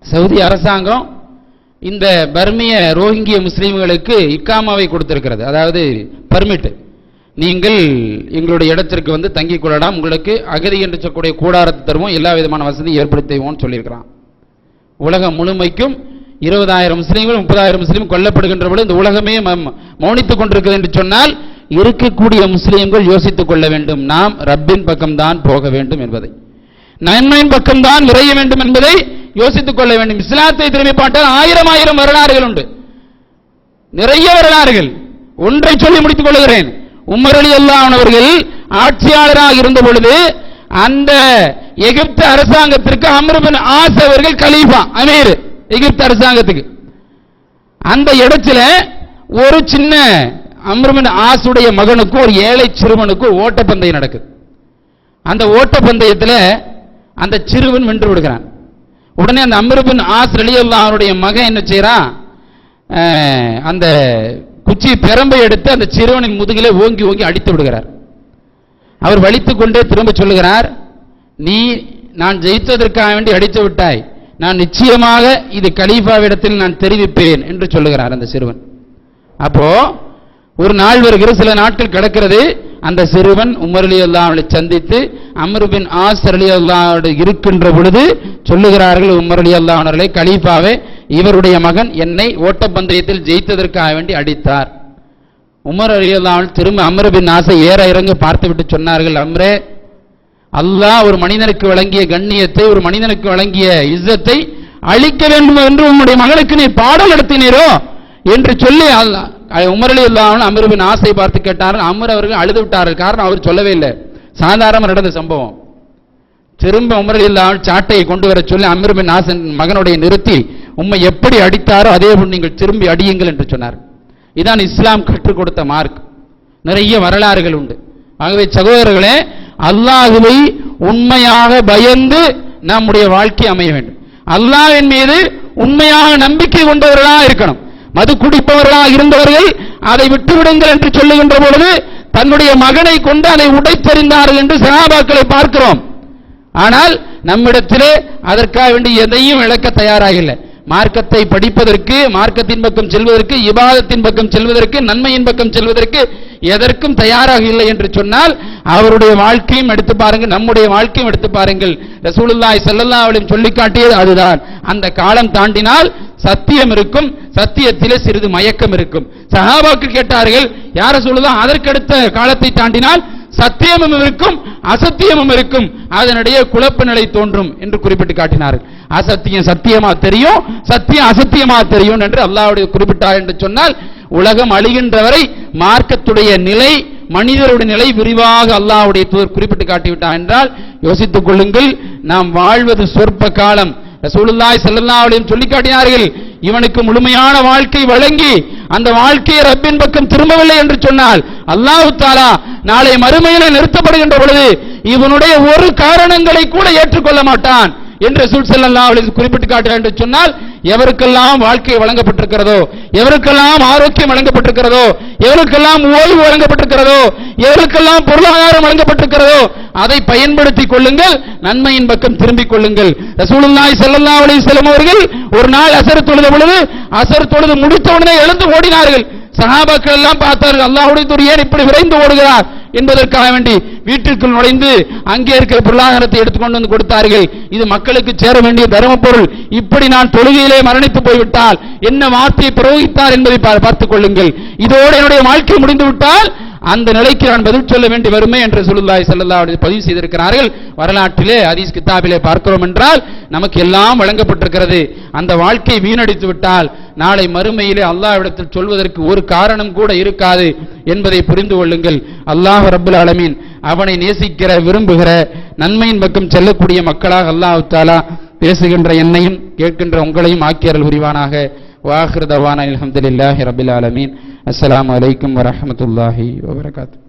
சவுதி அரசாங்கம் இந்த பர்மிய ரோஹிங்கிய முஸ்லீம்களுக்கு இக்காமாவை கொடுத்திருக்கிறது. அதாவது பர்மிட், நீங்கள் எங்களுடைய இடத்திற்கு வந்து தங்கிக் கொள்ளலாம், உங்களுக்கு அகதி என்று சொல்லக்கூடிய கூடாரத்தை தருவோம், எல்லா விதமான வசதியும் ஏற்படுத்துவோம்னு சொல்லியிருக்கிறான். உலகம் முழுமைக்கும் 20,000 முஸ்லீம்கள் 30,000 முஸ்லீம் கொல்லப்படுகின்ற பொழுது இந்த உலகமே மௌனித்துக் கொண்டிருக்கிறது என்று சொன்னால், இருக்கக்கூடிய முஸ்லீம்கள் யோசித்துக் கொள்ள வேண்டும், நாம் ரப்பின் பக்கம்தான் போக வேண்டும் என்பதை, நன்மையின் பக்கம்தான் விரைய வேண்டும் என்பதை யோசித்துக் கொள்ள வேண்டும். இஸ்லாத்தை திரும்பி பார்த்தால் 1000 வரலாறுகள் உண்டு, நிறைய வரலாறுகள். ஒன்றை சொல்லி முடித்துக் கொள்கிறேன். உமர் ரலியல்லாஹு அன்ஹு அவர்கள் ஆட்சியாளராக இருந்த பொழுது அந்த எகிப்து அரசாங்கத்திற்கு அம்ர் பின் ஆஸ் அவர்கள் கலீஃபா, அமீர் எகிப்து அரசாங்கத்துக்கு. அந்த இடத்துல ஒரு சின்ன அம்ர் பின் ஆசுடைய மகனுக்கு ஒரு ஏழை சிறுவனுக்கு ஓட்டப்பந்தயம் நடக்குது. அந்த ஓட்டப்பந்தயத்தில் அந்த சிறுவன் வென்று விடுகிறான். உடனே அந்த அம்ர் பின் ஆஸ் ரலியல்லாஹு அன்ஹுடைய மகன் என்ன செய்யறான், அந்த குச்சி பெரம்பை எடுத்து அந்த சிறுவனின் முதுகிலே ஓங்கி ஓங்கி அடித்து விடுகிறார். அவர் வலித்துக் கொண்டே திரும்ப சொல்லுகிறார், நான் ஜெயித்ததற்காக வேண்டி அடித்து விட்டாய், நான் நிச்சயமாக இது கலீஃபாவிடத்தில் நான் தெரிவிப்பேன் என்று சொல்லுகிறார் அந்த சிறுவன். அப்போ ஒரு நாள் வருகிற, சில நாட்கள் கிடக்கிறது. அந்த சிறுவன் உமர் ரலியல்லாஹு அன்ஹு சந்தித்து அம்ர் பின் ஆஸ் ரலியல்லாஹு அன்ஹு இருக்கின்ற பொழுது சொல்லுகிறார்கள், உமர் ரலியல்லாஹு அன்ஹு கலீஃபாவே, இவருடைய மகன் என்னை ஓட்டப்பந்தயத்தில் ஜெயித்ததற்காக வேண்டி அடித்தார். உமர் ரலியல்லாஹு அன்ஹு திரும்ப அம்ர் பின் ஆஸை ஏற இறங்க பார்த்துவிட்டு சொன்னார்கள், அம்ரே, அல்லாஹ் ஒரு மனிதனுக்கு வழங்கிய கண்ணியத்தை, ஒரு மனிதனுக்கு வழங்கிய இஸ்ஸத்தை அழிக்க வேண்டும் என்று உம்முடைய மகனுக்கு நீ பாடம் நடத்தினீரோ என்று சொல்லி உமர் ரலியல்லாஹு அன்ஹு அம்ர் பின் ஆஸை பார்த்து கேட்டார்கள். அம்ர் அவர்கள் அழுது விட்டார்கள். காரணம் அவர் சொல்லவே இல்லை, சாதாரண நடந்த சம்பவம். திரும்ப உமர் ரலியல்லாஹு அன்ஹு சாட்டையை கொண்டு வர சொல்லி அம்ர் பின் ஆஸ் மகனுடைய நிறுத்தி, உம்மை எப்படி அடித்தாரோ அதே போல் நீங்கள் திரும்பி அடியுங்கள் என்று சொன்னார். இதான் இஸ்லாம் கற்றுக் கொடுத்த மார்க். நிறைய வரலாறுகள் உண்டு. ஆகவே சகோதரர்களே, அல்லாஹ்வை உண்மையாக பயந்து நம்முடைய வாழ்க்கை அமைய வேண்டும். அல்லாஹ்வின் மீது உண்மையாக நம்பிக்கை கொண்டவர்களாக இருக்கணும். மது குடிப்பவர்களாக இருந்தவர்கள் அதை விட்டுவிடுங்கள் என்று சொல்லுகின்ற பொழுது தன்னுடைய மகனை கொண்டு அதை உடைத்தெறிந்தார்கள் என்று சஹாபாக்களை பார்க்கிறோம். ஆனால் நம்மிடத்திலே அதற்காக வேண்டி எதையும் இழக்க தயாராக இல்லை. மார்க்கத்தை படிப்பதற்கு, மார்க்கத்தின் பக்கம் செல்வதற்கு, இபாதத்தின் பக்கம் செல்வதற்கு, நன்மையின் பக்கம் செல்வதற்கு எதற்கும் தயாராக இல்லை என்று சொன்னால் அவருடைய வாழ்க்கையும் எடுத்து பாருங்கள், நம்முடைய வாழ்க்கையும் எடுத்து பாருங்கள். ரசூலுல்லாஹி ஸல்லல்லாஹு அலைஹி வஸல்லம் சொல்லி காட்டியது அதுதான். அந்த காலம் தாண்டினால் சத்தியம் இருக்கும், சத்தியத்திலே சிறிது மயக்கம் இருக்கும். சஹாபாக்கள் கேட்டார்கள், யார் ரசூலுல்லாஹ், அதற்கடுத்த காலத்தை தாண்டினால் சத்தியமும் இருக்கும் அசத்தியமும் இருக்கும், அதனுடைய குழப்ப நிலை தோன்றும் என்று குறிப்பிட்டு காட்டினார்கள். அசத்தியம் சத்தியமா தெரியும், சத்தியம் அசத்தியமா தெரியும் என்று அல்லாஹ்வுடைய குறிப்பிட்டார் என்று சொன்னால், உலகம் அழிகின்ற வரை மார்க்கத்துடைய நிலை, மனிதருடைய நிலை விரிவாக அல்லாஹ்வுடைய தூதர் குறிப்பிட்டு காட்டிவிட்டார் என்றால் யோசித்துக் கொள்ளுங்கள். நாம் வாழ்வது சொற்ப காலம். ரசூலுல்லாஹி ஸல்லல்லாஹு அலைஹி வஸல்லம் சொல்லி காட்டினார்கள், இவனுக்கு முழுமையான வாழ்க்கை வழங்கி அந்த வாழ்க்கையை ரப்பின் பக்கம் திரும்பவில்லை என்று சொன்னால் அல்லாஹ் தஆலா நாளை மறுமையில் நிறுத்தப்படுகின்ற பொழுது இவனுடைய ஒரு காரணங்களை கூட ஏற்றுக்கொள்ள மாட்டான் என்று ரசூல் ஸல்லல்லாஹு அலைஹி வஸல்லம் குறிப்பிட்டு காட்டினார் என்று சொன்னால், எவருக்கெல்லாம் வாழ்க்கை வழங்கப்பட்டிருக்கிறதோ, எவருக்கெல்லாம் ஆரோக்கியம் வழங்கப்பட்டிருக்கிறதோ, எவருக்கெல்லாம் ஓய்வு வழங்கப்பட்டிருக்கிறதோ, எவருக்கெல்லாம் பொருளாதாரம் வழங்கப்பட்டிருக்கிறதோ அதை பயன்படுத்திக் கொள்ளுங்கள், நன்மையின் பக்கம் திரும்பிக் கொள்ளுங்கள். ரசூலுல்லாஹி ஸல்லல்லாஹு அலைஹி வஸல்லம் அவர்கள் ஒரு நாள் அஸர் தொழுத பொழுது, அஸர் தொழுது முடித்த உடனே எழுந்து ஓடினார்கள். சஹாபாக்கள் எல்லாம் பார்த்தார்கள், அல்லாஹ்வுடைய தூதர் ஏன் இப்படி விரைந்து ஓடுகிறார் என்பதற்காக வேண்டி வீட்டிற்குள் நுழைந்து அங்கே இருக்கிற பொருளாதாரத்தை எடுத்துக்கொண்டு வந்து கொடுத்தார்கள். இது மக்களுக்கு சேர வேண்டிய தர்ம பொருள், இப்படி நான் தொழுகையிலே மரணித்து போய்விட்டால் என்ன வார்த்தையை பிரயோகித்தார் என்பதை பார்த்துக் கொள்ளுங்கள். இதோடு என்னுடைய வாழ்க்கை முடிந்து விட்டால் அந்த நிலைக்கு நான் பதில் சொல்ல வேண்டி வருமே என்று ரசூலுல்லாஹி ஸல்லல்லாஹு அலைஹி வஸல்லம் பதிவு செய்திருக்கிறார்கள். வரலாற்றிலே ஹதீஸ் கிதாபிலே பார்க்கிறோம் என்றால் நமக்கு எல்லாம் வழங்கப்பட்டிருக்கிறது. அந்த வாழ்க்கை வீணடித்து விட்டால் நாளை மறுமையிலே அல்லாஹ்விடத்தில் சொல்வதற்கு ஒரு காரணம் கூட இருக்காது என்பதை புரிந்து கொள்ளுங்கள். அல்லாஹ் ரப்பல் ஆலமீன் அவனை நேசிக்கிற, விரும்புகிற, நன்மையின் பக்கம் செல்லக்கூடிய மக்களாக அல்லாஹ் தஆலா பேசுகின்ற என்னையும் கேட்கின்ற உங்களையும் ஆக்கியருள் புரிவானாக. வாஹிர் தவானா அல்ஹம்துலில்லாஹி ரப்பில் ஆலமீன். அஸ்ஸலாமு அலைக்கும் வரஹ்மத்துல்லாஹி வபரகாத்துஹு.